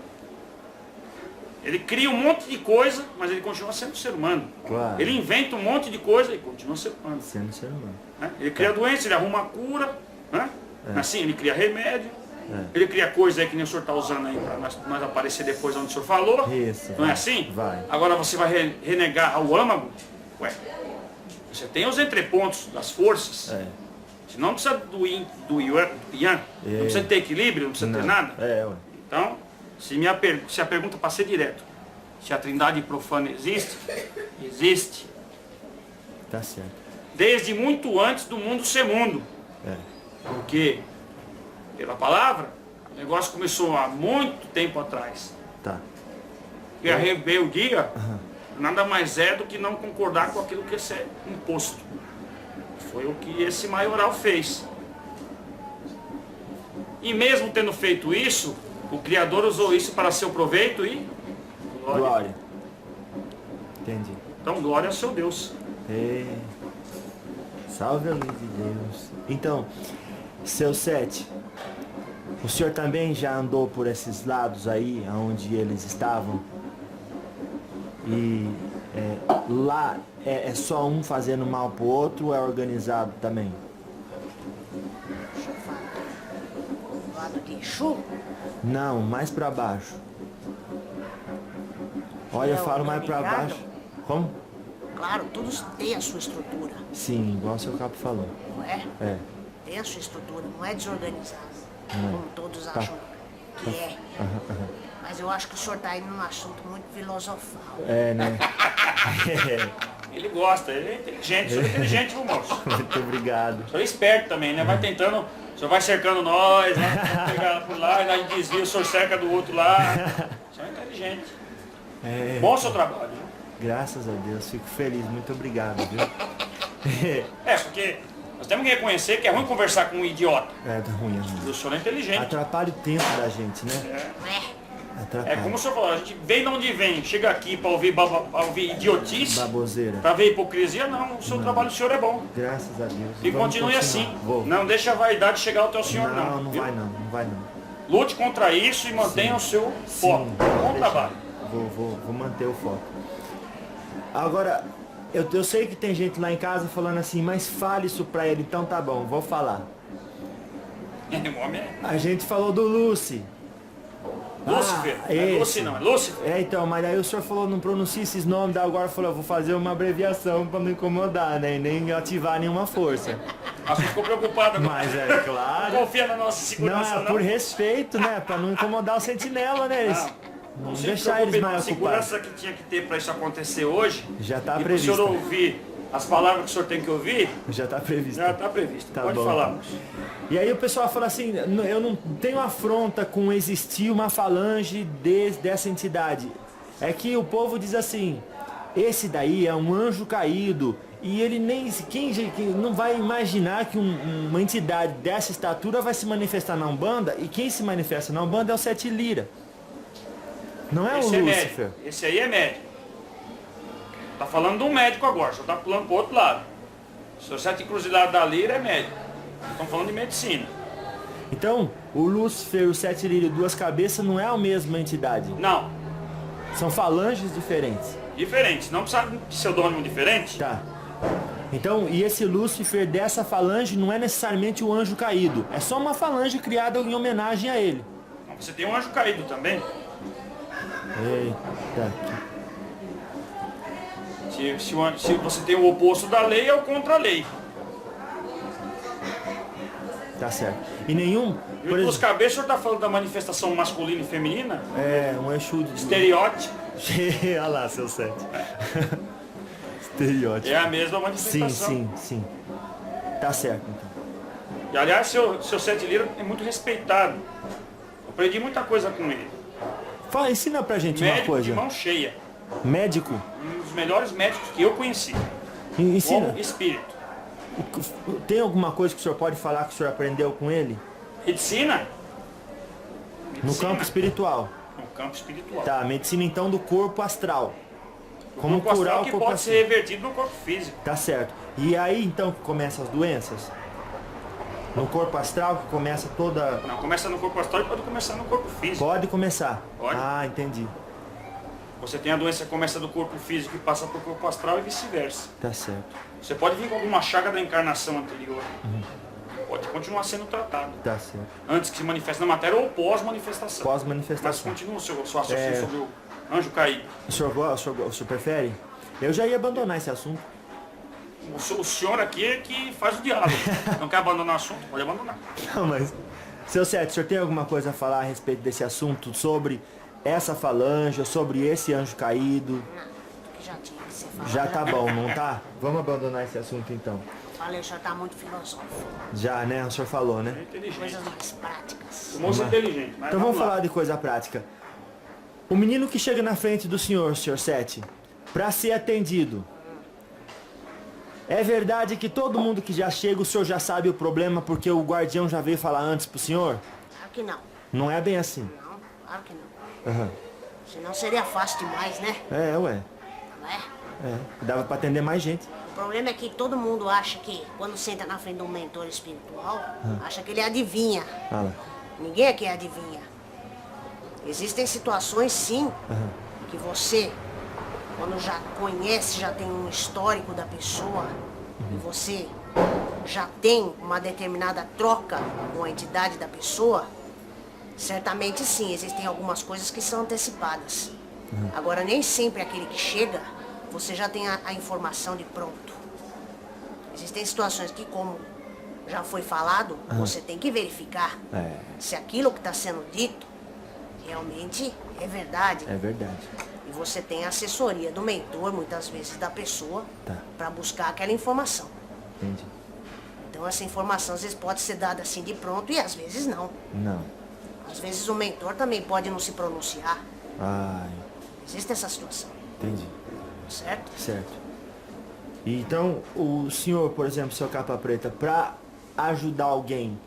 Ele cria um monte de coisa, mas ele continua sendo ser humano. Claro. Ele inventa um monte de coisa e continua sendo humano. Sendo ser humano. Né? Ele cria doença, ele arruma a cura, né? Assim, ele cria remédio, ele cria coisa aí que nem o senhor está usando aí para nós aparecer depois onde o senhor falou. Isso. Não é assim? Vai. Agora você vai renegar ao âmago? Ué, você tem os entrepontos das forças. Você não precisa do yin, do yang, não precisa ter equilíbrio, não precisa ter nada. Ué. Então, se a pergunta para ser direto, se a trindade profana existe, existe. Tá certo. Desde muito antes do mundo ser mundo. É. Porque, pela palavra, o negócio começou há muito tempo atrás. Tá. E a rebeldia nada mais é do que não concordar com aquilo que é imposto. Foi o que esse maioral fez. E mesmo tendo feito isso, o Criador usou isso para seu proveito e Glória. Entendi. Então, glória ao seu Deus. Salve a luz de Deus. Então, seu Sete, o senhor também já andou por esses lados aí, onde eles estavam? E lá é só um fazendo mal pro outro ou é organizado também? Deixa eu falar. Do lado de Exu, Não, mais pra baixo. Olha, eu falo mais pra baixo. Como? claro, todos têm a sua estrutura, Sim, igual o seu capo falou. não é? É. Tem a sua estrutura, não é desorganizada, como todos acham que é. Mas eu acho que o senhor está indo num assunto muito filosofal. É, né? Ele gosta, ele é inteligente, o senhor é inteligente, meu moço. Muito obrigado. O senhor é esperto também, né? Vai tentando, o senhor vai cercando nós, né? Vamos pegar por lá, e aí desvia, o senhor cerca do outro lá. O senhor é inteligente. Bom o seu trabalho, viu? Graças a Deus, fico feliz, muito obrigado, viu? Porque nós temos que reconhecer que é ruim conversar com um idiota. É, tá ruim, E o senhor é inteligente. atrapalha o tempo da gente, né? Atrapalha. É como o senhor falou, a gente vem de onde vem, chega aqui para ouvir, ouvir idiotice, Baboseira. para ver hipocrisia, não. O seu trabalho do senhor é bom. Graças a Deus. E Vamos continue continuar. assim. Vou. Não deixe a vaidade chegar até o senhor, não. Não viu? vai não, não vai não. Lute contra isso e mantenha o seu foco. Sim, Bom deixa. trabalho. Vou manter o foco. Agora, eu sei que tem gente lá em casa falando assim, mas fale isso pra ele, então tá bom, vou falar. O homem é A gente falou do Lucy. Lúcifer. Não é esse. Lucy, não, é Lúcifer. É, então, mas aí o senhor falou, não pronuncia esses nomes, daí agora falou, eu vou fazer uma abreviação pra não incomodar, né? E nem ativar nenhuma força. Acho que ficou preocupado agora. Mas é Não claro. confia na nossa Não, segurança, é não. por respeito, né? Pra não incomodar o sentinela, né? Não se deixar preocupe, eles não. A mais ocupados. segurança que tinha que ter para isso acontecer hoje, Já tá e para o previsto. senhor ouvir as palavras que o senhor tem que ouvir, Já tá previsto. já está previsto. Tá Pode bom. falar, moço. E aí o pessoal fala assim, eu não tenho afronta com existir uma falange dessa entidade. É que o povo diz assim, esse daí é um anjo caído. E ele nem. Quem não vai imaginar que uma entidade dessa estatura vai se manifestar na Umbanda, e quem se manifesta na Umbanda é o Sete Lira. Não é Esse o é Lúcifer. médico. Esse aí é médico. Tá falando de um médico agora, só tá pulando pro outro lado. O senhor Sete Encruzilhada da Lira é médico. Estão falando de medicina. Então, o Lúcifer, o Sete Lira e o Duas Cabeças não é a mesma entidade. Não, São falanges diferentes. diferente. Não precisa de pseudônimo diferente. Tá. Então, e esse Lúcifer dessa falange não é necessariamente o anjo caído. É só uma falange criada em homenagem a ele. Você tem um anjo caído também. Eita. Se você tem o oposto da lei, é o contra a lei. Tá certo. E nenhum. E Por os exemplo, cabeças, o senhor está falando da manifestação masculina e feminina? um Exu de. Estereótipo. Olha lá, seu Sete. Estereótipo. É a mesma Sim, manifestação. sim. Tá certo, então. E aliás, seu Sete Lira é muito respeitado. Eu aprendi muita coisa com ele. Fala, ensina pra gente uma Médico coisa. de mão cheia. Médico? Um dos melhores médicos que eu conheci. Ensina. Como espírito. Tem alguma coisa que o senhor pode falar que o senhor aprendeu com ele? Medicina? No campo espiritual. No campo espiritual. Tá, medicina então do corpo astral. O Como corpo curar astral o que corpo pode astral. ser revertido no corpo físico. Tá certo. E aí então que começam as doenças? No corpo astral que começa toda. Não, começa no corpo astral e pode começar no corpo físico. Pode começar. Pode. Ah, entendi. Você tem a doença que começa do corpo físico e passa para o corpo astral e vice-versa. Tá certo. Você pode vir com alguma chaga da encarnação anterior. Pode continuar sendo tratado. Tá certo. Antes que se manifeste na matéria ou pós-manifestação. Mas Pós-manifestação. continua o seu raciocínio sobre o anjo caído. O senhor prefere? Eu já ia abandonar esse assunto. O senhor aqui é que faz o diálogo. Não quer abandonar o assunto? Pode abandonar. Não, mas... Seu Sete, o senhor tem alguma coisa a falar a respeito desse assunto? Sobre essa falange, ou sobre esse anjo caído? Não, que já tinha que ser falado. Já tá bom, não tá? Vamos abandonar esse assunto então. Falei, o senhor tá muito filosófico. Já, né? O senhor falou, É né? inteligente. Coisas mais práticas. O moço é inteligente. Mas Então vamos lá. falar de coisa prática. O menino que chega na frente do senhor Sete, pra ser atendido. É verdade que todo mundo que já chega, o senhor já sabe o problema porque o guardião já veio falar antes pro senhor? Claro que não. Não é bem assim. Não, claro que não. Aham. Senão seria fácil demais, né? É, ué. Não é? É. Dava pra atender mais gente. O problema é que todo mundo acha que, quando senta na frente de um mentor espiritual, acha que ele adivinha. Ah lá. Ninguém aqui adivinha. Existem situações, sim, que você, quando já conhece, já tem um histórico da pessoa, e você já tem uma determinada troca com a entidade da pessoa, certamente sim, existem algumas coisas que são antecipadas. Agora, nem sempre aquele que chega, você já tem a informação de pronto. Existem situações que, como já foi falado, você tem que verificar É. se aquilo que está sendo dito realmente é verdade. É verdade. E você tem a assessoria do mentor, muitas vezes da pessoa, Tá. para buscar aquela informação. Entendi. Então essa informação às vezes pode ser dada assim de pronto e às vezes não. Não. Às vezes o mentor também pode não se pronunciar. Ai, Existe essa situação, entendi. certo? Certo. E então, o senhor, por exemplo, seu capa preta, pra ajudar alguém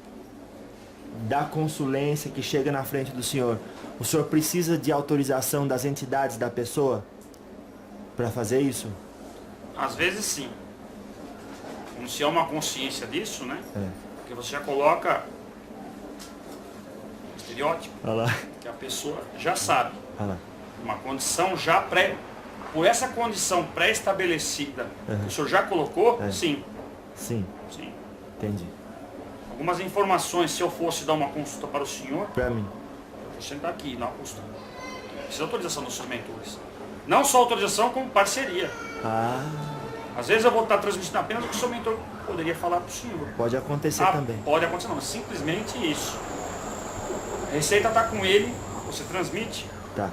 da consulência que chega na frente do senhor, o senhor precisa de autorização das entidades da pessoa pra fazer isso? Às vezes sim. Como se há uma consciência disso, né? É. Porque você já coloca o estereótipo, Olha lá. que a pessoa já sabe. Olha lá. Uma condição já pré... Por essa condição pré-estabelecida que o senhor já colocou, sim. Sim, Sim. entendi. Algumas informações, se eu fosse dar uma consulta para o senhor, Pra mim. eu vou sentar aqui na consulta. Precisa de autorização dos seus mentores. Não só autorização, como parceria. Ah, Às vezes eu vou estar transmitindo apenas o que o seu mentor poderia falar para o senhor. pode acontecer também. Pode acontecer, não. Simplesmente isso. A receita está com ele, você transmite, Tá.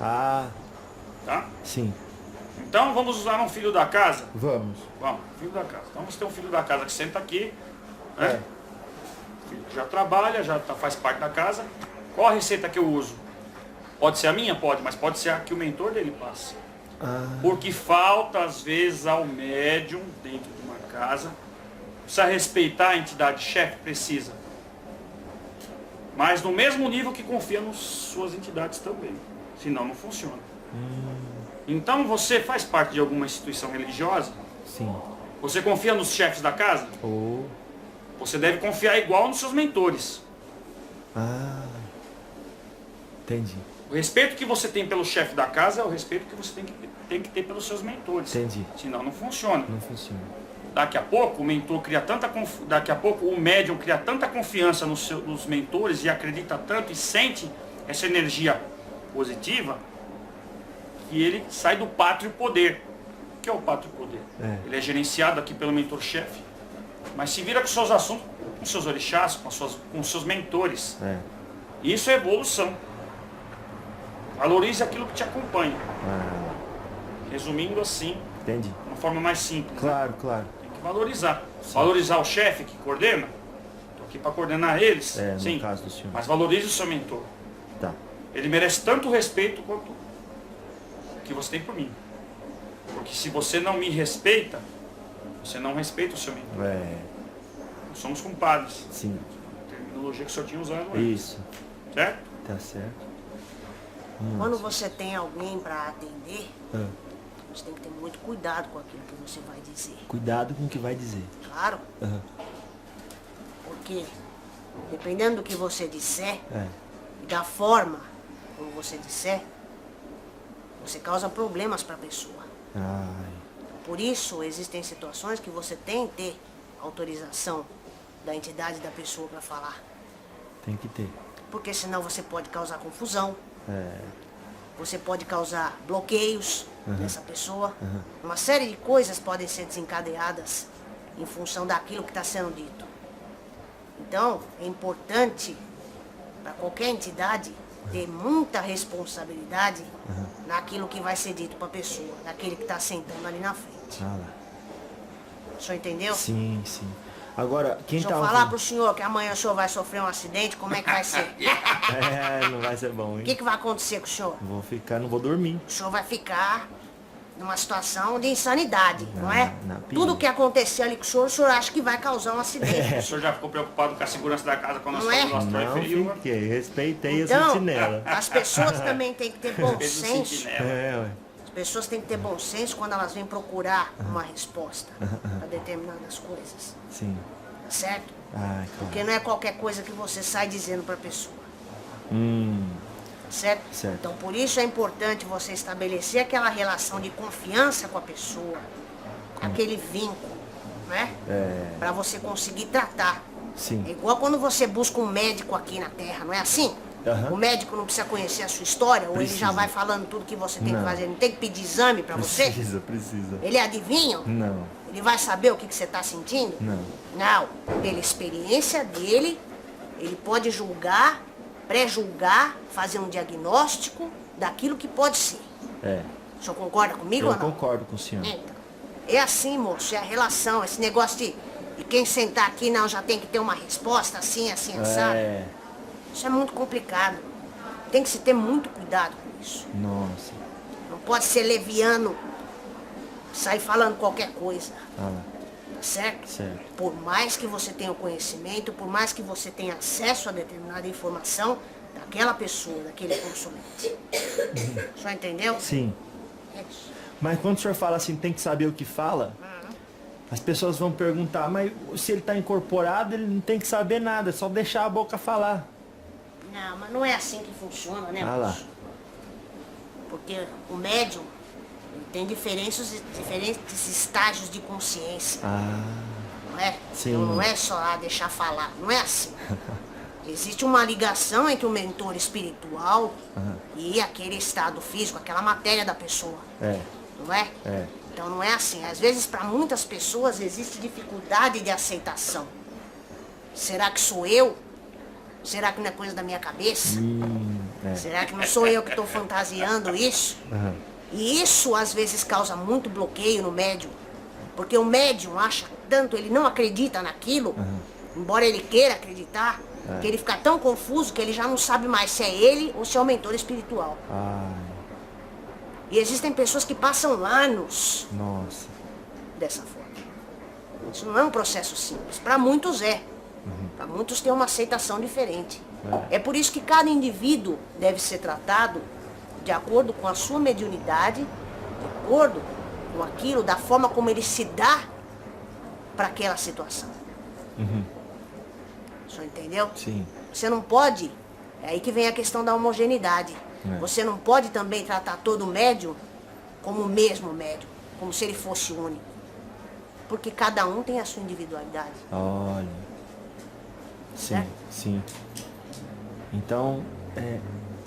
Ah, tá? sim. Então vamos usar um filho da casa. Vamos. Vamos, filho da casa. Então você tem um filho da casa que senta aqui, né? É. O filho já trabalha, faz parte da casa. Qual a receita que eu uso? Pode ser a minha? Pode, mas pode ser a que o mentor dele passa. Ah, Porque falta, às vezes, ao médium, dentro de uma casa, precisa respeitar a entidade chefe, precisa. Mas no mesmo nível que confia nas suas entidades também. Senão não funciona. Então você faz parte de alguma instituição religiosa, sim. você confia nos chefes da casa, Oh. você deve confiar igual nos seus mentores. Ah. Entendi. O respeito que você tem pelo chefe da casa é o respeito que você tem que ter pelos seus mentores. Entendi. Senão não funciona. Não funciona. Daqui a pouco o mentor cria daqui a pouco o médium cria tanta confiança nos mentores e acredita tanto e sente essa energia positiva que ele sai do pátrio poder. O que é o pátrio poder? É. Ele é gerenciado aqui pelo mentor-chefe, mas se vira com seus assuntos, com seus orixás, com seus mentores. É. Isso é evolução. Valorize aquilo que te acompanha. Ah, Resumindo assim, entendi. de uma forma mais simples. né? Claro, claro. Tem que valorizar. Valorizar o chefe que coordena. Estou aqui para coordenar eles. É, no sim. caso do senhor. Mas valorize o seu mentor. Tá. Ele merece tanto respeito quanto o que você tem por mim. Porque se você não me respeita, você não respeita o seu mentor. É. Nós somos compadres. Sim. Terminologia que o senhor tinha usado antes. Isso. Certo? Tá certo. Quando você tem alguém para atender, Ah, você tem que ter muito cuidado com aquilo que você vai dizer. cuidado com o que vai dizer. Claro, Aham. porque dependendo do que você disser É. e da forma como você disser, você causa problemas para a pessoa. Ai. Por isso, existem situações que você tem que ter autorização da entidade da pessoa para falar. Tem que ter. Porque senão você pode causar confusão. É. você pode causar bloqueios nessa pessoa. Uma série de coisas podem ser desencadeadas em função daquilo que está sendo dito. Então, é importante para qualquer entidade ter muita responsabilidade naquilo que vai ser dito para a pessoa, daquele que está sentando ali na frente. Ah lá. O senhor entendeu? Sim, sim. Agora, quem Se tá eu falar ouvindo... pro senhor que amanhã o senhor vai sofrer um acidente, como é que vai ser? Não vai ser bom, O hein? que vai acontecer com o senhor? Não vou dormir. O senhor vai ficar numa situação de insanidade, não é? Tudo que acontecer ali com o senhor acha que vai causar um acidente. O senhor já ficou preocupado com a segurança da casa quando nós Não é? falamos do astral Não inferior? fiquei, respeitei a Então, sentinela. as pessoas também têm que ter bom Fez um senso. sentinela. Ué. As pessoas têm que ter bom senso quando elas vêm procurar uma resposta para determinadas coisas. Sim. Tá certo? Ai, Porque não é qualquer coisa que você sai dizendo para a pessoa. Certo? Certo. Então, por isso é importante você estabelecer aquela relação de confiança com a pessoa, aquele vínculo, né? Para você conseguir tratar. Sim. É igual quando você busca um médico aqui na Terra, não é assim? Aham. O médico não precisa conhecer a sua história, ou ele já Precisa. vai falando tudo que você tem Não. que fazer. Não tem que pedir exame para você? Precisa. Ele é adivinho? Não, Ele vai saber o que você está sentindo? não. Não. Pela experiência dele, ele pode julgar, pré-julgar, fazer um diagnóstico daquilo que pode ser. É. O senhor concorda comigo Eu ou não? concordo com o senhor. Então, é assim, moço, é a relação, esse negócio de quem sentar aqui não já tem que ter uma resposta assim, assado. É. Isso é muito complicado. Tem que se ter muito cuidado com isso. Nossa. Não pode ser leviano, sair falando qualquer coisa. Ah lá. Tá certo? Certo. Por mais que você tenha o conhecimento, por mais que você tenha acesso a determinada informação daquela pessoa, daquele consulente. O senhor entendeu? Sim. É isso. Mas quando o senhor fala assim, tem que saber o que fala, as pessoas vão perguntar, mas se ele está incorporado, ele não tem que saber nada, é só deixar a boca falar. Não, mas não é assim que funciona, né, Ah lá. moço? Porque o médium ele tem diferentes estágios de consciência, não é? Sim. Então não é só deixar falar, não é assim. Existe uma ligação entre o mentor espiritual e aquele estado físico, aquela matéria da pessoa, É. não é? É. Então não é assim. Às vezes para muitas pessoas existe dificuldade de aceitação. Será que sou eu? Será que não é coisa da minha cabeça? Será que não sou eu que estou fantasiando isso? E isso às vezes causa muito bloqueio no médium. Porque o médium acha tanto, ele não acredita naquilo, embora ele queira acreditar, que ele fica tão confuso que ele já não sabe mais se é ele ou se é o mentor espiritual. Ai, E existem pessoas que passam anos nossa. dessa forma. Isso não é um processo simples. Para muitos é. Para muitos tem uma aceitação diferente. É por isso que cada indivíduo deve ser tratado de acordo com a sua mediunidade, de acordo com aquilo, da forma como ele se dá para aquela situação. O senhor entendeu? Sim. Você não pode, é aí que vem a questão da homogeneidade. Você não pode também tratar todo médium como o mesmo médium, como se ele fosse único. Porque cada um tem a sua individualidade. Olha. Sim, Certo? sim. Então,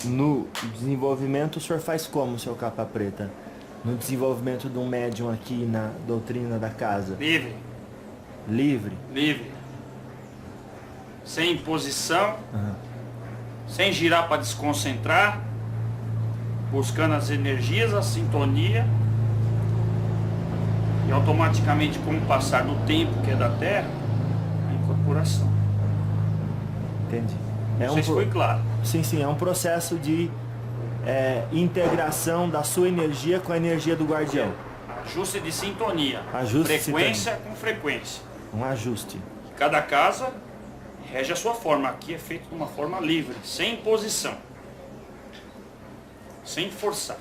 no desenvolvimento o senhor faz como, seu capa preta? No desenvolvimento de um médium aqui na doutrina da casa? Livre, Livre? livre. Sem imposição, sem girar para desconcentrar, buscando as energias, a sintonia. E automaticamente, com o passar do tempo que é da Terra, a incorporação. Entendi. Não sei se foi claro. Sim, sim, é um processo de integração da sua energia com a energia do guardião. Ajuste de sintonia. Ajuste de Frequência com frequência. Um ajuste. Cada casa rege a sua forma. Aqui é feito de uma forma livre, sem imposição. Sem forçar.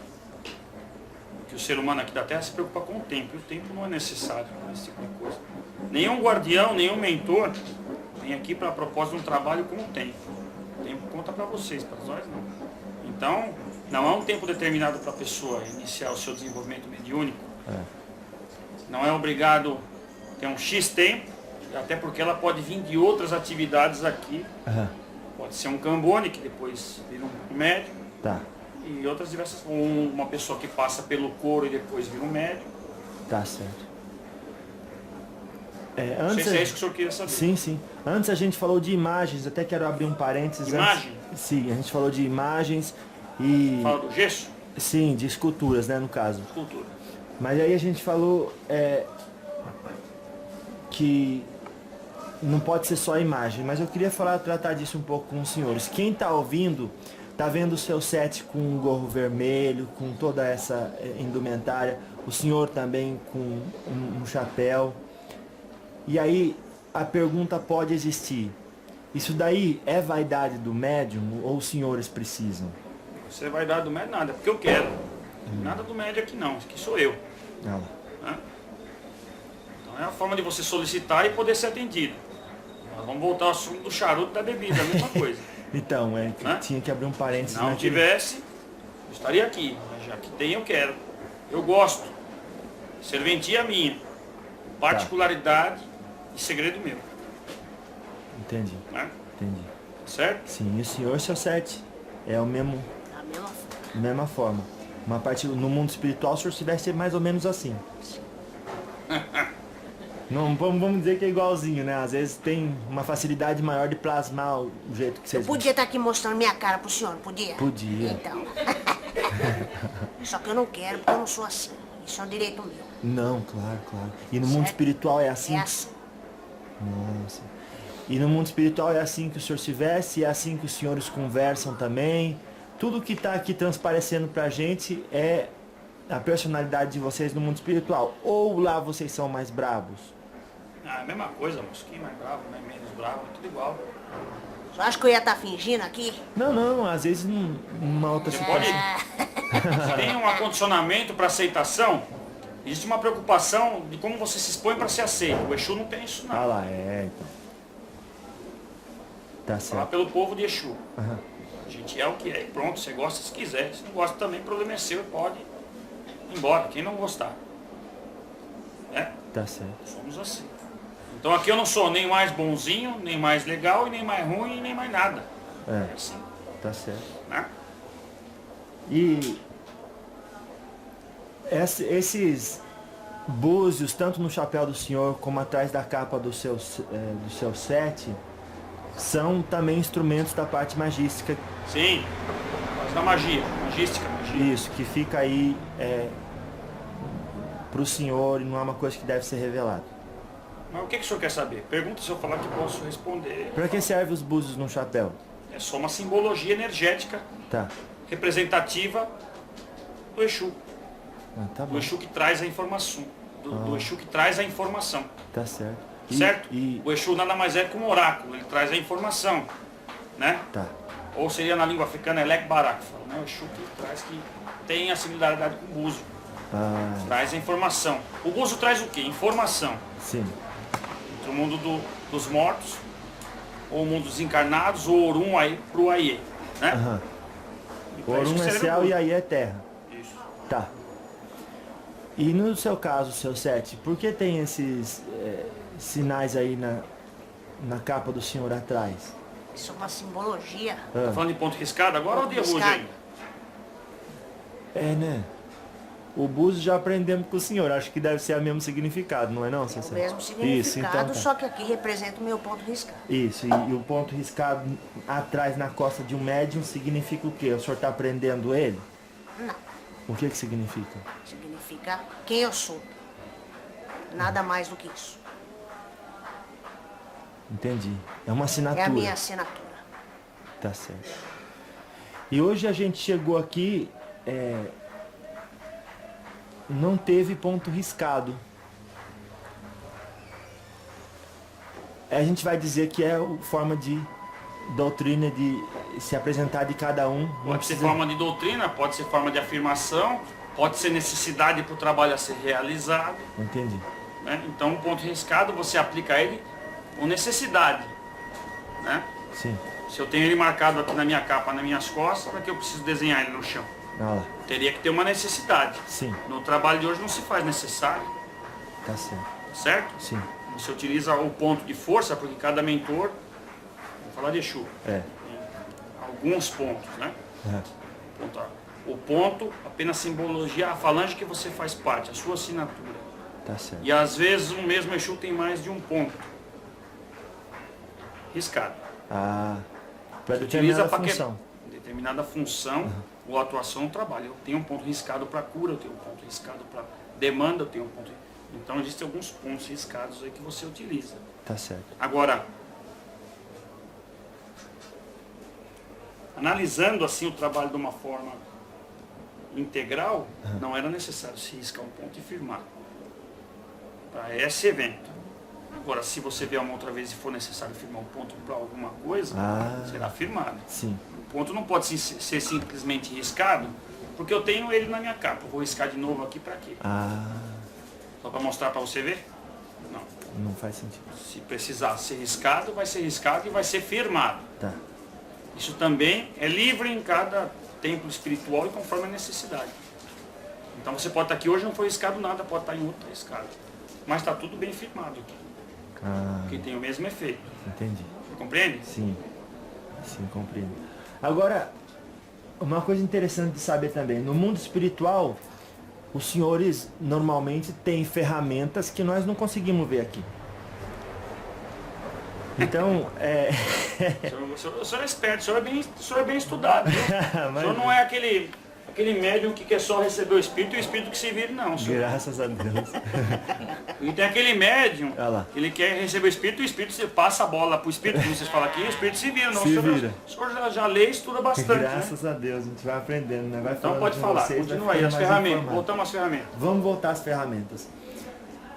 Porque o ser humano aqui da Terra se preocupa com o tempo. E o tempo não é necessário para esse tipo de coisa. Nenhum guardião, nenhum mentor vem aqui para propósito de um trabalho com o tempo. O tempo conta para vocês, para nós não. Então, não é um tempo determinado para a pessoa iniciar o seu desenvolvimento mediúnico. Não é obrigado a ter um X tempo, até porque ela pode vir de outras atividades aqui. Pode ser um cambone, que depois vira um médium. Tá. e outras diversas, uma pessoa que passa pelo couro e depois vira um médium. Tá certo. Não sei se é isso que o senhor queria saber. Sim, sim. Antes a gente falou de imagens, até quero abrir um parênteses. Imagem? Sim, a gente falou de imagens e... Fala do gesso? Sim, de esculturas, né, no caso. Escultura. Mas aí a gente falou que não pode ser só a imagem, mas eu queria tratar disso um pouco com os senhores. Quem está ouvindo, está vendo o seu set com um gorro vermelho, com toda essa indumentária, o senhor também com um chapéu. E aí a pergunta pode existir, isso daí é vaidade do médium ou os senhores precisam? Você vai dar do médium nada, porque eu quero. Nada do médium aqui não, aqui sou eu. Ah, Né? Então é a forma de você solicitar e poder ser atendido. Mas vamos voltar ao assunto do charuto e da bebida, a mesma coisa. então, Né? tinha que abrir um parênteses. Se não tivesse, eu estaria aqui. Mas já que tem, eu quero. Eu gosto. Serventia minha. Particularidade e segredo meu. Entendi, Né? entendi. Certo? Sim, e o senhor, seu set, é o mesmo, Da mesma forma. mesma forma. Uma parte, no mundo espiritual, o senhor se veste mais ou menos assim. Não, vamos dizer que é igualzinho, né? Às vezes tem uma facilidade maior de plasmar o jeito que Eu vocês... podia estar aqui mostrando minha cara pro senhor, não podia? Podia. Então. Só que eu não quero, porque eu não sou assim. Isso é um direito meu. Não, claro, claro. E no mundo Certo? espiritual é assim? É assim. Nossa. E no mundo espiritual é assim que o senhor se veste, é assim que os senhores conversam também. Tudo que está aqui transparecendo pra gente é a personalidade de vocês no mundo espiritual. Ou lá vocês são mais bravos? Ah, é a mesma coisa, moço. Quem mais bravo, né? Menos bravo, é tudo igual. Só acho que eu ia estar fingindo aqui? Não, às vezes numa outra Você situação. pode. Tem um acondicionamento para aceitação. Existe uma preocupação de como você se expõe para ser aceito. O Exu não tem isso Ah não. lá, então. Tá Falar certo. pelo povo de Exu. Aham. A gente é o que é. Pronto, você gosta se quiser. Se não gosta também, o problema é seu. Pode ir embora. Quem não gostar. Né? Tá certo. Somos assim. Então aqui eu não sou nem mais bonzinho, nem mais legal, e nem mais ruim, nem mais nada. É É, assim. tá certo. Né? E esses búzios, tanto no chapéu do senhor como atrás da capa do seu set, são também instrumentos da parte magística. Sim. Faz da magia. Magística, magia. Isso, que fica aí pro senhor e não é uma coisa que deve ser revelada. Mas o que o senhor quer saber? Pergunta, se eu falar que posso responder. Para que serve os búzios no chapéu? É só uma simbologia energética Tá. representativa do Exu. Ah, tá Do bom. Exu que traz a informação. Do Exu que traz a informação. Tá certo. Certo? E O Exu nada mais é que um oráculo, ele traz a informação. Né? tá. Ou seria na língua africana Elek Barak, né? O Exu que traz, que tem a similaridade com o Búzio. Ah, Traz a informação. O Búzio traz o quê? Informação. sim. Entre o mundo dos mortos, ou o mundo dos encarnados, ou Orum aí pro Aie. Né? Aham. E pra isso Orum que é serve o céu Búzio. e aí é terra. Isso. Tá. E no seu caso, seu set, por que tem esses sinais aí na capa do senhor atrás? Isso é uma simbologia. Tá falando de ponto riscado agora ou de Búzio Riscado. ainda? É, né? O búzio já aprendemos com o senhor, acho que deve ser o mesmo significado, não é não, É seu o set? mesmo significado, Isso, então tá. só que aqui representa o meu ponto riscado. Isso, e o ponto riscado atrás na costa de um médium significa o quê? O senhor está aprendendo ele? Não. O que significa? Significa quem eu sou. Nada mais do que isso. Entendi. É uma assinatura. É a minha assinatura. Tá certo. E hoje a gente chegou aqui, não teve ponto riscado. A gente vai dizer que é forma de doutrina de se apresentar de cada um. Não Pode ser precisa- forma de doutrina, pode ser forma de afirmação, pode ser necessidade para o trabalho a ser realizado. Entendi. Né? Então, um ponto riscado, você aplica ele com necessidade. Né? Sim. Se eu tenho ele marcado aqui na minha capa, nas minhas costas, para que eu preciso desenhar ele no chão? Ah lá. Teria que ter uma necessidade. Sim. No trabalho de hoje não se faz necessário, Tá certo. certo? Sim. Você utiliza o ponto de força, porque cada mentor, vou falar de Exu, É. alguns pontos, né? É. Ponto O ponto, apenas simbologia a falange que você faz parte, a sua assinatura. Tá certo. E às vezes o mesmo Exu tem mais de um ponto. Riscado. Ah, para Você utiliza determinada para função. determinada função ou atuação no trabalho. Eu tenho um ponto riscado para cura, eu tenho um ponto riscado para demanda, eu tenho um ponto. Então existem alguns pontos riscados aí que você utiliza. Tá certo. Agora, analisando assim o trabalho de uma forma integral, não era necessário se riscar um ponto e firmar para esse evento. Agora, se você vier uma outra vez e for necessário firmar um ponto para alguma coisa, será firmado. Sim. O ponto não pode ser simplesmente riscado, porque eu tenho ele na minha capa. Eu vou riscar de novo aqui para quê? Só para mostrar para você ver? Não. Não faz sentido. Se precisar ser riscado, vai ser riscado e vai ser firmado. Tá. Isso também é livre em cada templo espiritual e conforme a necessidade. Então você pode estar aqui hoje, não foi riscado nada, pode estar em outro riscado. Mas está tudo bem firmado aqui. Que tem o mesmo efeito. Entendi. Você compreende? Sim. Sim, compreendo. Agora, uma coisa interessante de saber também, no mundo espiritual, os senhores normalmente têm ferramentas que nós não conseguimos ver aqui. Então, O senhor é esperto, o senhor é bem estudado. O senhor não é aquele médium que quer só receber o espírito e o espírito que se vire, não. Senhor. Graças a Deus. E tem aquele médium Olha lá. que ele quer receber o espírito e o espírito se passa a bola para o espírito, como vocês falam aqui, e o espírito se vira. Não, Se vira. O senhor já lê e estuda bastante. Graças a Deus, a gente vai aprendendo, né? Vai Então falando pode com falar, vocês, continua vai aí, as ficando mais ferramentas, informado. voltamos às ferramentas. Vamos voltar às ferramentas.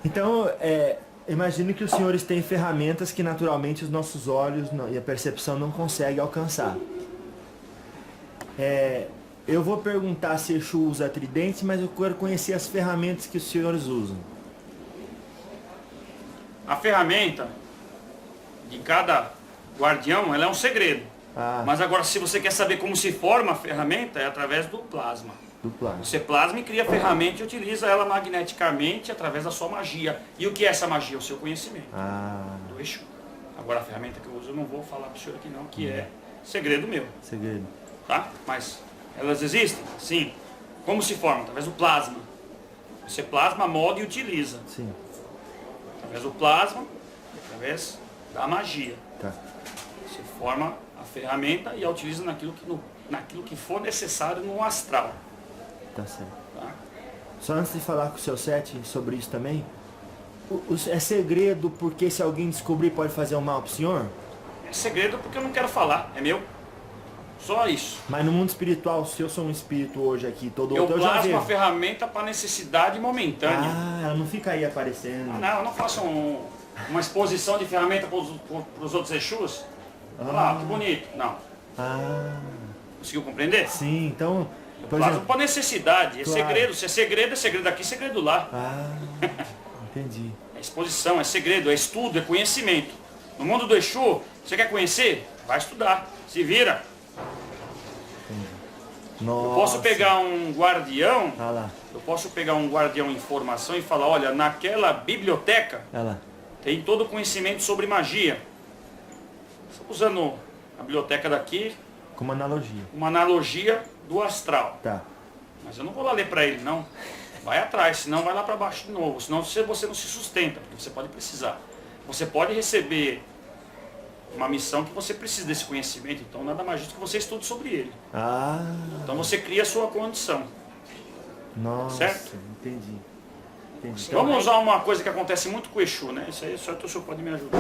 Então, imagino que os senhores têm ferramentas que naturalmente os nossos olhos e a percepção não conseguem alcançar. Eu vou perguntar se Exu usa tridente, mas eu quero conhecer as ferramentas que os senhores usam. A ferramenta de cada guardião, ela é um segredo. Mas agora, se você quer saber como se forma a ferramenta, é através do plasma. Do plasma. Você plasma e cria a ferramenta e utiliza ela magneticamente através da sua magia. E o que é essa magia? O seu conhecimento do Exu. Agora, a ferramenta que eu uso, eu não vou falar para o senhor aqui não, que é segredo meu. Segredo. Tá? Mas elas existem? Sim. Como se forma? Através do plasma. Você plasma, molda e utiliza. Sim. Através do plasma, através da magia. Tá. Você forma a ferramenta e a utiliza naquilo que for necessário no astral. Tá certo. Tá? Só antes de falar com o seu Sete sobre isso também, é segredo porque se alguém descobrir pode fazer um mal pro senhor? É segredo porque eu não quero falar, é meu. Só isso. Mas no mundo espiritual, se eu sou um espírito hoje aqui, todo Eu outro, eu já plasmo vejo. a ferramenta para necessidade momentânea. Ela não fica aí aparecendo. Não, eu não faço uma exposição de ferramenta para os outros Exus. Olha lá, que bonito. Não. Conseguiu compreender? Sim, então... Por Plasma exemplo, para necessidade. É Claro. segredo. Se é segredo aqui, segredo lá. entendi. É exposição, é segredo, é estudo, é conhecimento. No mundo do Exu, você quer conhecer? Vai estudar. Se vira. Nossa. Eu posso pegar um guardião, Olha lá, eu posso pegar um guardião em formação e falar, olha, naquela biblioteca olha lá. tem todo o conhecimento sobre magia. Estou usando a biblioteca daqui, Como analogia. uma analogia do astral. Tá. Mas eu não vou lá ler para ele, não. Vai atrás, senão vai lá para baixo de novo. Senão você não se sustenta, porque você pode precisar. Você pode receber uma missão que você precisa desse conhecimento, então nada mais justo que você estude sobre ele. Então você cria a sua condição. Nossa, Certo? entendi. Vamos usar uma coisa que acontece muito com o Exu, né? Isso aí só o senhor pode me ajudar.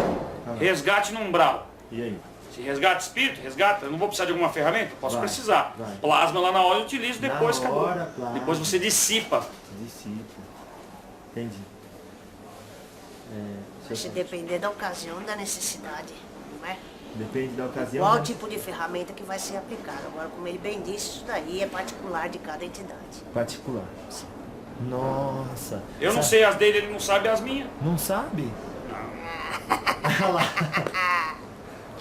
Resgate no umbral. E aí? Se resgata espírito, resgata. Eu não vou precisar de alguma ferramenta? Posso Vai, precisar. vai. Plasma lá na hora eu utilizo, Na depois acabou. hora, plasma. Depois você dissipa. Discípulo. Entendi. Vai se depender da ocasião e da necessidade, não é? Depende da ocasião. Qual né? tipo de ferramenta que vai ser aplicado. Agora, como ele bem disse, isso daí é particular de cada entidade. Particular. Nossa. Eu não sei as dele, ele não sabe as minhas. Não sabe? Olha lá.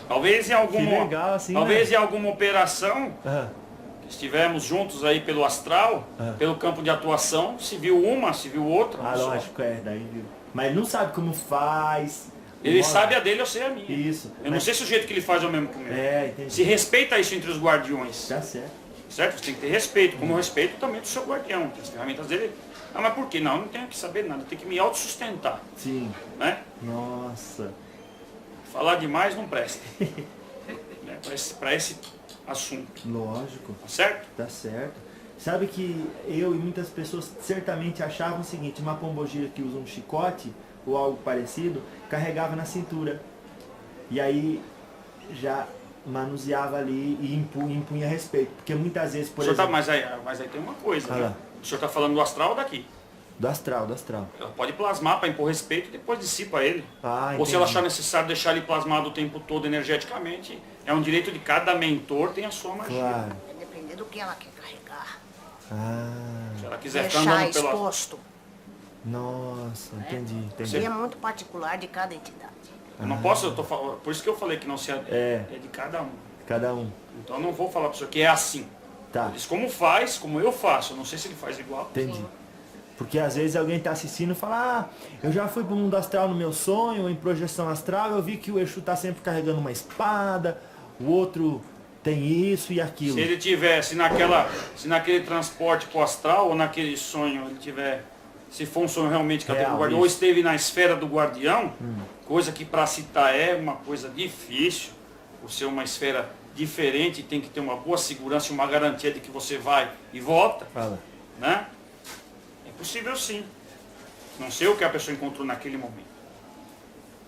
Talvez em alguma, Que legal, assim, talvez né? em alguma operação Ah, que estivemos juntos aí pelo astral, pelo campo de atuação, se viu uma, se viu outra. não só. lógico, daí viu. Mas ele não sabe como faz. Ele Olha. sabe a dele, eu sei a minha. Isso. Eu não sei se o jeito que ele faz é o mesmo que o meu. Entendi. Se respeita isso entre os guardiões. Tá certo. certo? Você tem que ter respeito, como eu respeito também do seu guardião, as ferramentas dele. Ah, mas por quê? Não, eu não tenho que saber nada, eu tenho que me autossustentar, Sim. né? Nossa. Falar demais não presta, né? Para esse assunto, Lógico. tá certo? Tá certo. Sabe que eu e muitas pessoas certamente achavam o seguinte, uma pombogira que usa um chicote ou algo parecido, carregava na cintura. E aí já manuseava ali e impunha respeito. Porque muitas vezes, por exemplo... mas aí tem uma coisa, Ah né? lá. O senhor está falando do astral ou daqui? Do astral, do astral. Ela pode plasmar para impor respeito e depois dissipa ele. Ah, Ou se ela entendi. achar necessário deixar ele plasmado o tempo todo energeticamente, é um direito de cada mentor, tem a sua magia. Claro. Vai depender do que ela quer carregar. Ah, Se ela quiser ficar Deixar andando pela... exposto. nossa, entendi, Isso aí entendi. é muito particular de cada entidade. Eu não posso, eu tô falando, por isso que eu falei que não se é de cada um. Cada um. Então eu não vou falar para o senhor que é assim. Tá, Ele diz como faz, como eu faço. Eu não sei se ele faz igual. entendi. Porque às vezes alguém tá assistindo e fala, eu já fui pro mundo astral no meu sonho, em projeção astral, eu vi que o Exu tá sempre carregando uma espada, o outro tem isso e aquilo. Se ele tivesse naquele transporte pro astral ou naquele sonho, ele tiver, se for um sonho realmente que ela teve Real, no guardião, ou isso. esteve na esfera do guardião, coisa que para citar é uma coisa difícil, por ser uma esfera diferente, tem que ter uma boa segurança e uma garantia de que você vai e volta, Fala. né? É possível sim. Não sei o que a pessoa encontrou naquele momento.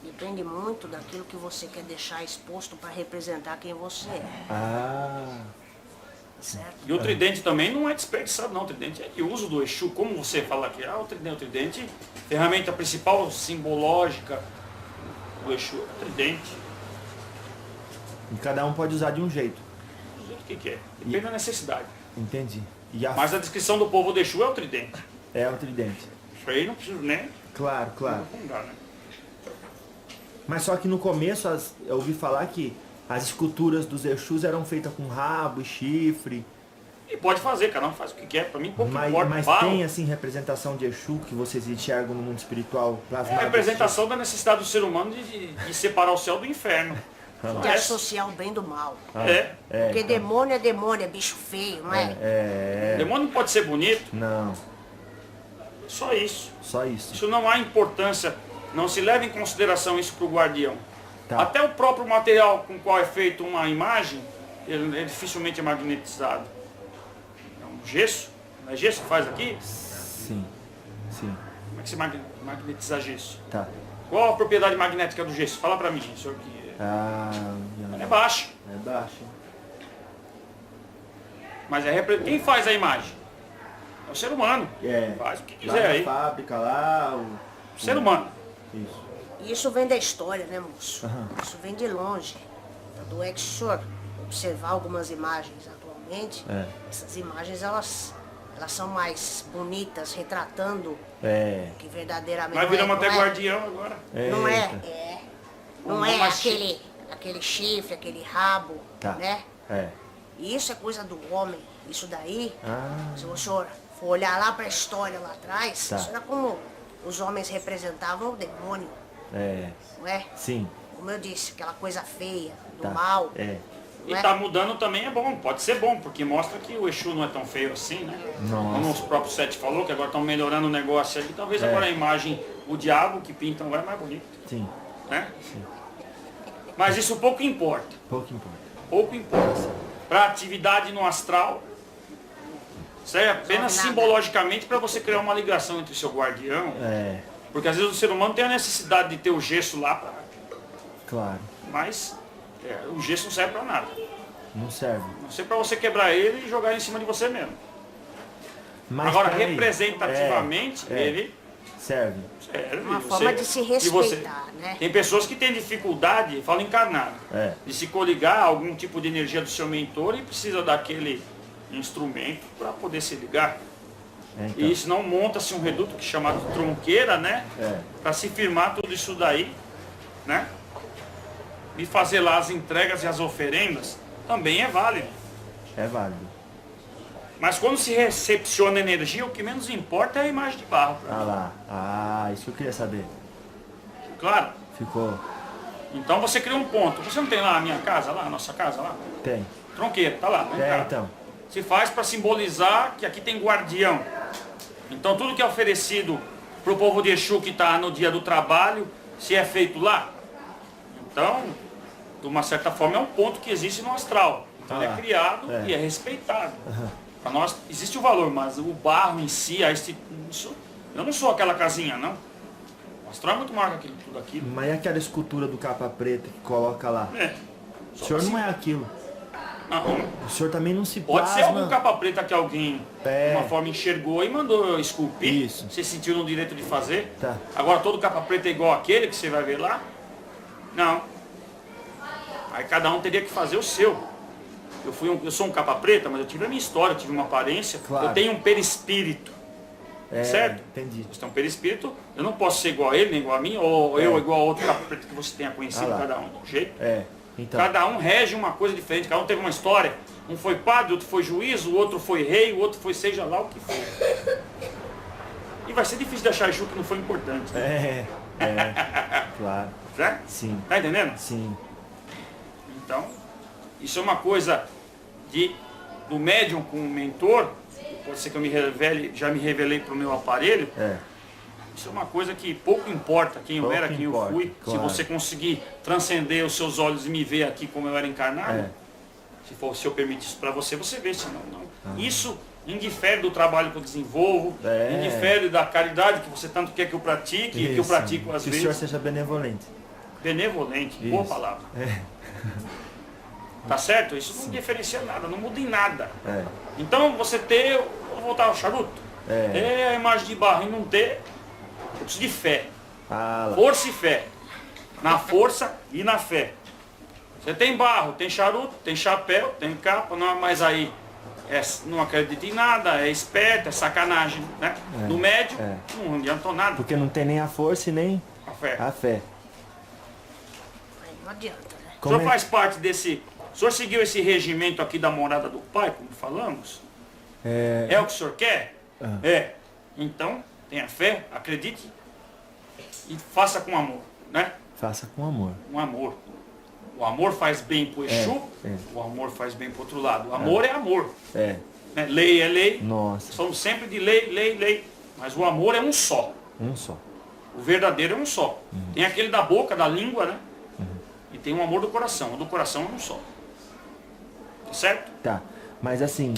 Depende muito daquilo que você quer deixar exposto para representar quem você é, Ah, certo? E o tridente também não é desperdiçado não, o tridente é de uso do Exu, como você fala aqui, o tridente, ferramenta principal, simbológica do Exu, é o tridente. e cada um pode usar de um jeito. Do jeito que quer, depende da necessidade. Entendi. E Mas a descrição do povo do Exu é o tridente. é o tridente. Isso aí não preciso nem Claro, claro. aprofundar, né? Mas só que no começo eu ouvi falar que as esculturas dos Exus eram feitas com rabo e chifre. E pode fazer, cada um faz o que quer, pra mim pouco Mas, importa. mas Fala. tem assim representação de Exu que vocês enxergam no mundo espiritual É a plasmado? representação da necessidade do ser humano de separar o céu do inferno. Só De essa. associar o bem do mal. É. Porque então. demônio é bicho feio, não é? É, Demônio não pode ser bonito, não, só isso. só isso. Isso não há importância, não se leva em consideração isso para o guardião. Tá. Até o próprio material com o qual é feita uma imagem, ele dificilmente é magnetizado. É um gesso, não é gesso que faz aqui? Sim, sim, Como é que se magnetiza gesso? tá. Qual a propriedade magnética do gesso? Fala para mim, senhor, que Ah, ela é baixa. é baixo. Mas quem faz a imagem? É o ser humano. É. Faz o que Lá quiser na aí. fábrica, lá, O ser humano. Isso. E isso vem da história, né, moço? Aham. Isso vem de longe. Tanto é que se o senhor observar algumas imagens atualmente, É. essas imagens elas são mais bonitas, retratando É. o que verdadeiramente Nós viramos até não é. guardião agora. Não é, Eita. Não Não é mais aquele chifre, aquele rabo, Tá. né? É. E isso é coisa do homem. Isso daí, Ah, se o senhor for olhar lá para a história lá atrás, Tá. isso era como os homens representavam o demônio, é. não é? Sim. Como eu disse, aquela coisa feia, do Tá. mal. É. E não é? tá mudando também é bom, pode ser bom, porque mostra que o Exu não é tão feio assim, né? Nossa. Como os próprios Sete falou, que agora estão melhorando o negócio ali, talvez agora a imagem, o diabo que pintam agora é mais bonito, Sim. né? Mas isso pouco importa, Pouco importa. pouco importa. Para atividade no astral, serve apenas Nada. simbologicamente para você criar uma ligação entre o seu guardião, É. porque às vezes o ser humano tem a necessidade de ter o gesso lá, Claro. mas o gesso não serve para nada. Não serve. Não serve para você quebrar ele e jogar ele em cima de você mesmo. Mas Agora, peraí. representativamente, É. ele Serve. serve. Uma Você- forma de se e você- respeitar, né? Tem pessoas que têm dificuldade, falo encarnado, É. de se coligar a algum tipo de energia do seu mentor e precisa daquele instrumento para poder se ligar. É, então. E senão monta-se um reduto que é chamado tronqueira, né? É. Para se firmar tudo isso daí, né? E fazer lá as entregas e as oferendas também é válido. É válido. Mas quando se recepciona energia, o que menos importa é a imagem de barro. Ah lá. Ah, isso que eu queria saber. Claro. Ficou. Então você cria um ponto. Você não tem lá a minha casa, lá, a nossa casa lá? Tem. Tronqueira, tá lá, né? É, cara? então. se faz para simbolizar que aqui tem guardião. Então tudo que é oferecido para o povo de Exu que está no dia do trabalho, se é feito lá. Então, de uma certa forma, é um ponto que existe no astral. Então ele é criado e é respeitado. Para nós existe o valor, mas o barro em si, eu não sou aquela casinha, não. O astral é muito maior que tudo aquilo. Mas é aquela escultura do capa preta que coloca lá. O senhor não é aquilo. Não. O senhor também não se Pode plasma. ser algum capa preta que alguém de uma forma enxergou e mandou esculpir. Isso. Você sentiu no direito de fazer. Tá. Agora todo capa preta é igual aquele que você vai ver lá? Não. Aí cada um teria que fazer o seu. Eu sou um capa preta, mas eu tive a minha história, eu tive uma aparência. Claro. Eu tenho um perispírito. Certo? Entendi. Você tem um perispírito, eu não posso ser igual a ele, nem igual a mim, ou eu igual a outro capa preta que você tenha conhecido, cada um do jeito. Então. Cada um rege uma coisa diferente, cada um teve uma história. Um foi padre, outro foi juiz, o outro foi rei, o outro foi seja lá o que for. E vai ser difícil de achar Exu que não foi importante. Né? Claro. Certo? Sim. Tá entendendo? Sim. Então, isso é uma coisa do médium com o mentor. Pode ser que eu já me revelei para o meu aparelho. Isso é uma coisa que pouco importa quem eu era, quem eu fui. Claro. Se você conseguir transcender os seus olhos e me ver aqui como eu era encarnado, se eu permitir isso para você, você vê, senão não. Isso indifere do trabalho que eu desenvolvo, indifere da caridade que você tanto quer que eu pratique e que eu pratico às vezes. Que o senhor seja benevolente. Benevolente, boa palavra. Tá certo? Isso não diferencia nada, não muda em nada. Então você vou voltar ao charuto, ter a imagem de barro e não ter, eu preciso de fé. Força e fé. Na força e na fé. Você tem barro, tem charuto, tem chapéu, tem capa, não, mas aí não acredita em nada, é esperto, é sacanagem, né? No médio, não adiantou nada. Porque não tem nem a força e nem a fé. Não adianta, né? O senhor faz parte desse... O senhor seguiu esse regimento aqui da morada do pai, como falamos? É o que o senhor quer? Então, tenha fé, acredite e faça com amor, né? Faça com amor. Com amor. O amor faz bem pro Exu, o amor faz bem pro outro lado. O amor é amor. Né? Lei é lei. Nossa. Somos sempre de lei, lei, lei. Mas o amor é um só. Um só. O verdadeiro é um só. Tem aquele da boca, da língua, né? E tem o amor do coração. O do coração é um só. Certo? Tá. Mas assim,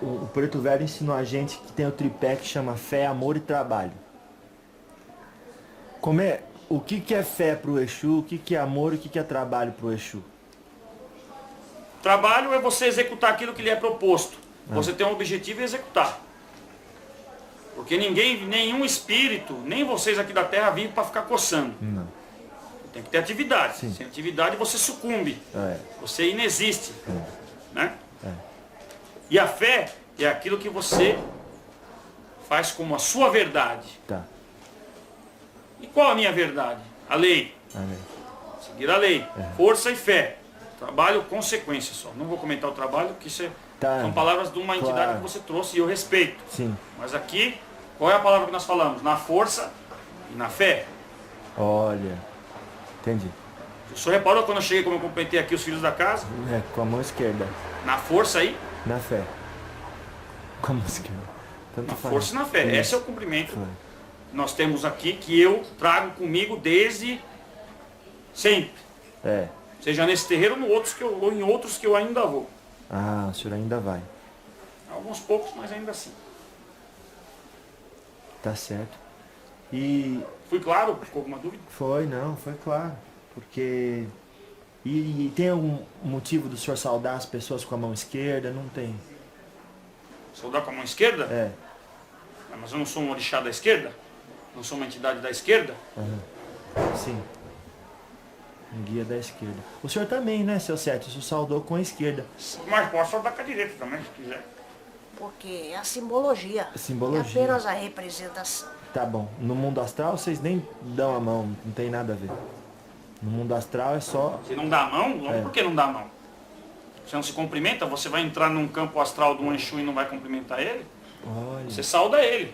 o Preto Velho ensinou a gente que tem o tripé que chama fé, amor e trabalho. O que é fé pro Exu, o que é amor e o que é trabalho pro Exu? Trabalho é você executar aquilo que lhe é proposto. Você tem um objetivo e executar. Porque nenhum espírito, nem vocês aqui da Terra vivem para ficar coçando. Não. Tem que ter atividade. Sim. Sem atividade você sucumbe. Você inexiste. Né? E a fé é aquilo que você faz como a sua verdade. Tá. E qual a minha verdade? A lei. Seguir a lei. Força e fé. Trabalho, consequência só. Não vou comentar o trabalho, porque isso são palavras de uma entidade que você trouxe e eu respeito. Sim. Mas aqui, qual é a palavra que nós falamos? Na força e na fé. Olha. Entendi. O senhor reparou quando eu cheguei, como eu cumprimentei aqui os filhos da casa? Com a mão esquerda. Na força aí? Na fé. Com a mão esquerda. Tanto Na faz. força e na fé. Esse é o cumprimento. Nós temos aqui que eu trago comigo desde sempre. Seja nesse terreiro ou em outros que eu ainda vou. Ah, o senhor ainda vai. Alguns poucos, mas ainda assim. Tá certo. E... Fui claro? Ficou alguma dúvida? Foi claro. Porque... E tem algum motivo do senhor saudar as pessoas com a mão esquerda? Não tem. Saudar com a mão esquerda? Mas eu não sou um orixá da esquerda? Não sou uma entidade da esquerda? Sim. Um guia da esquerda. O senhor também, né, seu Sete? O senhor saudou com a esquerda. Mas posso saudar com a direita também, se quiser. Porque é a simbologia. Simbologia. É apenas a representação. Tá bom. No mundo astral vocês nem dão a mão, não tem nada a ver. No mundo astral é só... Você não dá a mão? Por que não dá a mão? Você não se cumprimenta? Você vai entrar num campo astral do Exu e não vai cumprimentar ele? Olha. Você sauda ele.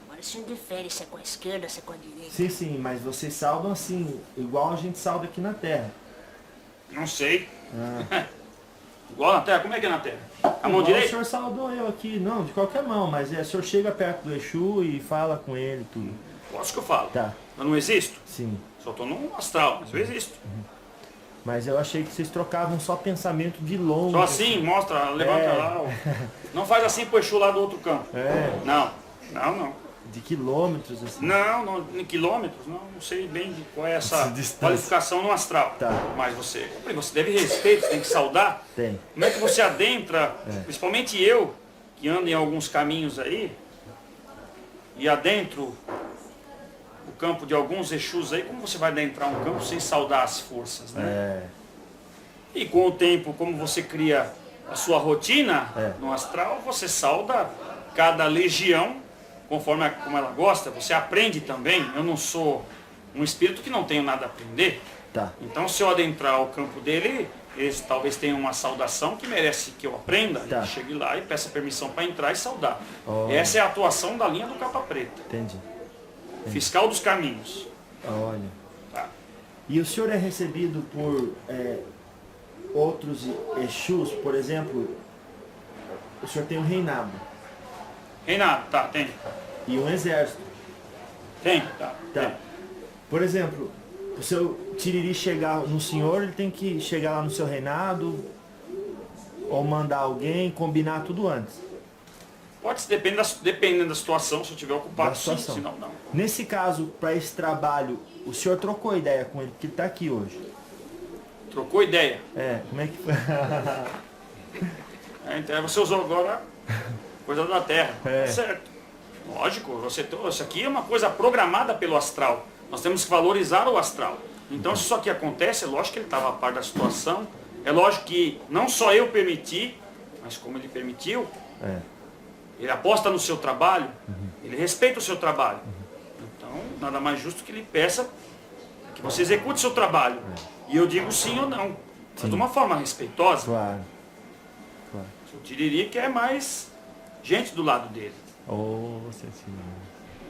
Agora isso não difere se é com a esquerda, se é com a direita. Sim, mas vocês saudam assim, igual a gente sauda aqui na Terra. Não sei. Igual na terra? Como é que é na terra? A mão Igual direita? O senhor saudou eu aqui, não, de qualquer mão, mas o senhor chega perto do Exu e fala com ele tudo. Lógico que eu falo. Tá. Eu não existo? Sim. Só tô no astral, mas eu existo. Mas eu achei que vocês trocavam só pensamento de longe. Só assim, mostra, levanta lá. Não faz assim pro Exu lá do outro campo. Não. De quilômetros, assim. Não, em quilômetros, não sei bem qual é essa Distância. qualificação no astral. Tá. Mas você deve respeito, você tem que saudar. Tem. Como é que você adentra, principalmente eu, que ando em alguns caminhos aí, e adentro o campo de alguns Exus aí, como você vai adentrar um campo sem saudar as forças, né? E com o tempo, como você cria a sua rotina no astral, você sauda cada legião, conforme como ela gosta, você aprende também. Eu não sou um espírito que não tenho nada a aprender. Tá. Então se eu adentrar o campo dele, eles talvez tenham uma saudação que merece que eu aprenda. Tá. E chegue lá e peça permissão para entrar e saudar. Oh. Essa é a atuação da linha do capa preta. Entendi. Fiscal dos caminhos. Olha. Tá. E o senhor é recebido por outros Exus, por exemplo, o senhor tem um reinado Reinado, tá, tem. e um exército. Tem, tá. Tá. Tem. Por exemplo, o seu Tiriri chegar no senhor, ele tem que chegar lá no seu reinado, ou mandar alguém, combinar tudo antes. Pode ser, dependendo da situação, se eu estiver ocupado, Da sim, situação. senão não. Nesse caso, para esse trabalho, o senhor trocou ideia com ele, porque ele está aqui hoje. Trocou ideia. Como é que foi? Então você usou agora coisa da terra. É. Certo. Lógico, isso aqui é uma coisa programada pelo astral. Nós temos que valorizar o astral. Então se isso aqui acontece, é lógico que ele estava a par da situação. É lógico que não só eu permiti, mas como ele permitiu, ele aposta no seu trabalho, ele respeita o seu trabalho. Então, nada mais justo que ele peça que você execute o seu trabalho. E eu digo sim ou não, mas de uma forma respeitosa. Claro. O Tiriri quer mais gente do lado dele. Sim.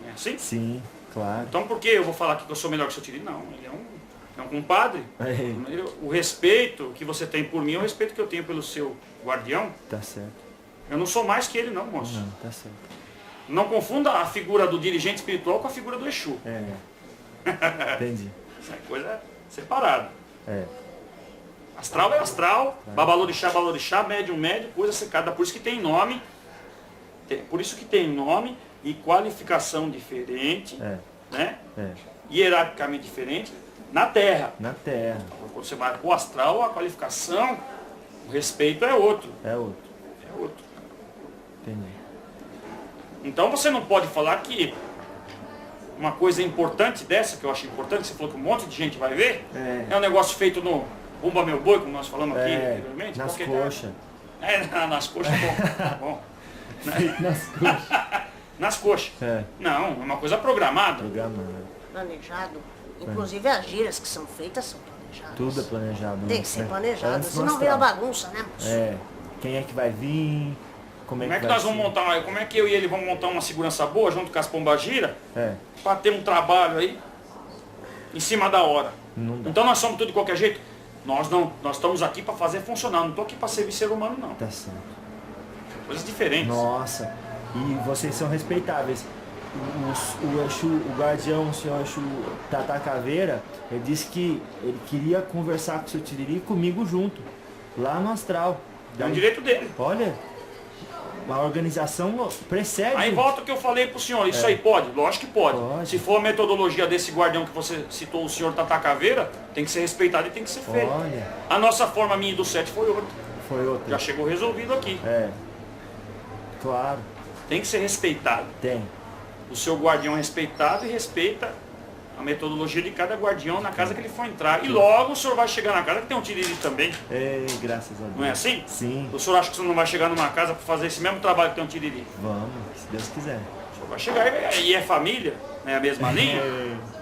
Não é assim? Sim, claro. Então por que eu vou falar que eu sou melhor que o seu Tiriri? Não, ele é um compadre. O respeito que você tem por mim é o respeito que eu tenho pelo seu guardião. Tá certo. Eu não sou mais que ele não, moço. Não, tá certo. Não confunda a figura do dirigente espiritual com a figura do Exu. Entendi. Essa é coisa separada. Astral é astral, babalorixá, médium, coisa secada. Por isso que tem nome. Por isso que tem nome e qualificação diferente, né? Hierarquicamente diferente, na Terra. Na Terra. Quando você vai para o astral, a qualificação, o respeito é outro. É outro. É outro. Entendi. Então você não pode falar que uma coisa importante dessa, que eu acho importante, você falou que um monte de gente vai ver, é um negócio feito no Bumba Meu Boi, como nós falamos aqui anteriormente. Nas coxas. Nas coxas, bom. Nas coxas. Nas coxas. Não, é uma coisa programada. Planejado. Inclusive as giras que são feitas são planejadas. Tudo é planejado. Tem que ser planejado, Antes senão mostrar. vira bagunça, né, moço? Quem é que vai vir? Como é Como é que vai nós vamos ser? montar, como é que eu e ele vamos montar uma segurança boa junto com as pombagira É, para ter um trabalho aí em cima da hora? não dá. Então nós somos tudo de qualquer jeito? Nós estamos aqui para fazer funcionar, não estou aqui para servir ser humano não. Tá certo. Coisas diferentes. Nossa, e vocês são respeitáveis. O Exu, o guardião, o senhor Exu Tata Caveira, ele disse que ele queria conversar com o seu Tiriri comigo junto, lá no astral. É um direito dele. Olha, a organização precede. Aí volta o que eu falei pro senhor, isso aí pode? Lógico que pode. Pode. Se for a metodologia desse guardião que você citou, o senhor Tata Caveira, tem que ser respeitado e tem que ser feito. Olha, A nossa forma minha e do 7 foi outra. foi outra. Já chegou resolvido aqui. Claro, Tem que ser respeitado. tem. O seu guardião é respeitado e respeita a metodologia de cada guardião na casa que ele for entrar. E logo o senhor vai chegar na casa que tem um Tiriri também. Ei, graças a Deus. Não é assim? Sim, O senhor acha que o senhor não vai chegar numa casa para fazer esse mesmo trabalho que tem um Tiriri? vamos, se Deus quiser. O senhor vai chegar e é família, é a mesma linha,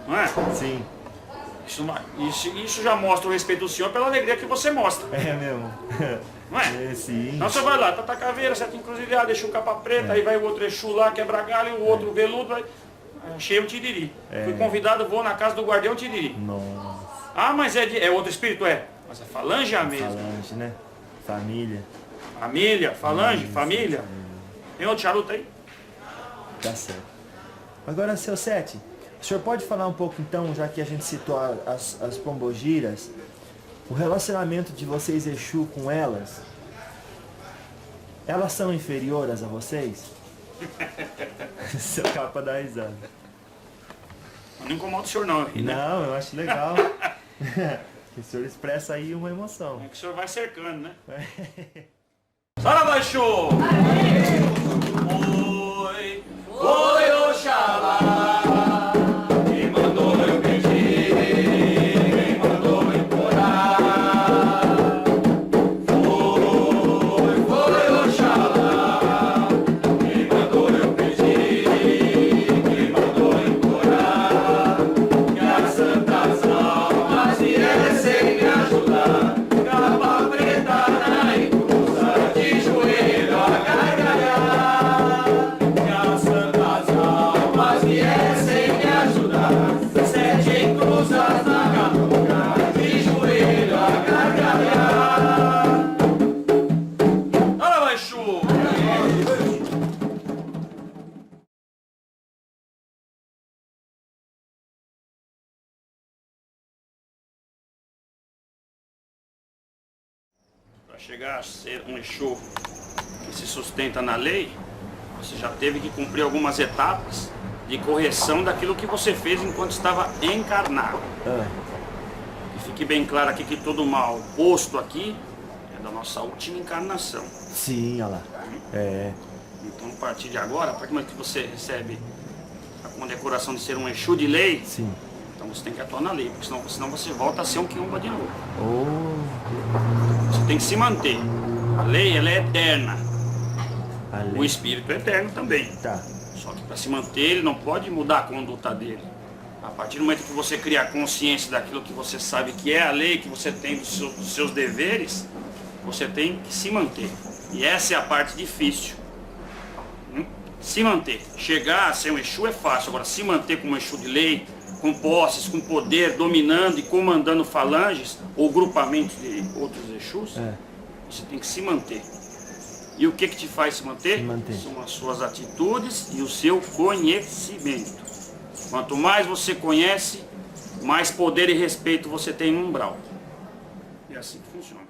não é? Sim, Isso já mostra o respeito do senhor pela alegria que você mostra, é mesmo. não é? Sim. Então você vai lá, Tata Caveira, sete encruzilhada, deixa o capa preta, aí vai o outro Exu lá, quebra galho, o outro veludo, aí achei um Tiriri. Fui convidado, vou na casa do guardião Tiriri. Nossa, Ah, mas é outro espírito? É. Mas a falange é a mesma. falange, né? Família. Família, falange, família. Tem outro charuto aí? Tá certo. Agora, seu Sete, o senhor pode falar um pouco então, já que a gente citou as pombogiras, o relacionamento de vocês Exu com elas são inferiores a vocês? Seu capa dá risada. Não incomoda o senhor não aqui, né? Não, eu acho legal. Que o senhor expressa aí uma emoção. É que o senhor vai cercando, né? Saravá, Exu! Oi, oi, Oxalá, quem mandou eu pedir, quem mandou eu implorar. Foi, Oxalá, quem mandou eu pedir, quem mandou eu implorar. Que as santas almas viessem me ajudar, capa preta na encruza, de joelho a gargalhar. Que as santas almas viessem me ajudar, 7 encruzas na canuca, de joelho a gargalhar. Olha, vai, Exu! Para chegar a ser um Exu que se sustenta na lei, você já teve que cumprir algumas etapas de correção daquilo que você fez enquanto estava encarnado. E fique bem claro aqui que todo mal posto aqui é da nossa última encarnação. Sim, olha lá. É. Então, a partir de agora, a partir do momento que você recebe a condecoração de ser um Exu de lei, Sim. então você tem que atuar na lei, porque senão você volta a ser um quiumba de novo. Oh, Você tem que se manter. A lei, ela é eterna. a O lei. espírito é eterno também. Tá. Só que para se manter, ele não pode mudar a conduta dele. A partir do momento que você cria a consciência daquilo que você sabe que é a lei, que você tem dos seus deveres, você tem que se manter. E essa é a parte difícil. Se manter. Chegar a ser um Exu é fácil. Agora, se manter como Exu de lei, com posses, com poder, dominando e comandando falanges ou grupamentos de outros Exus, você tem que se manter. E o que te faz se manter? Se manter. São as suas atitudes e o seu conhecimento. Quanto mais você conhece, mais poder e respeito você tem no umbral. É assim que funciona.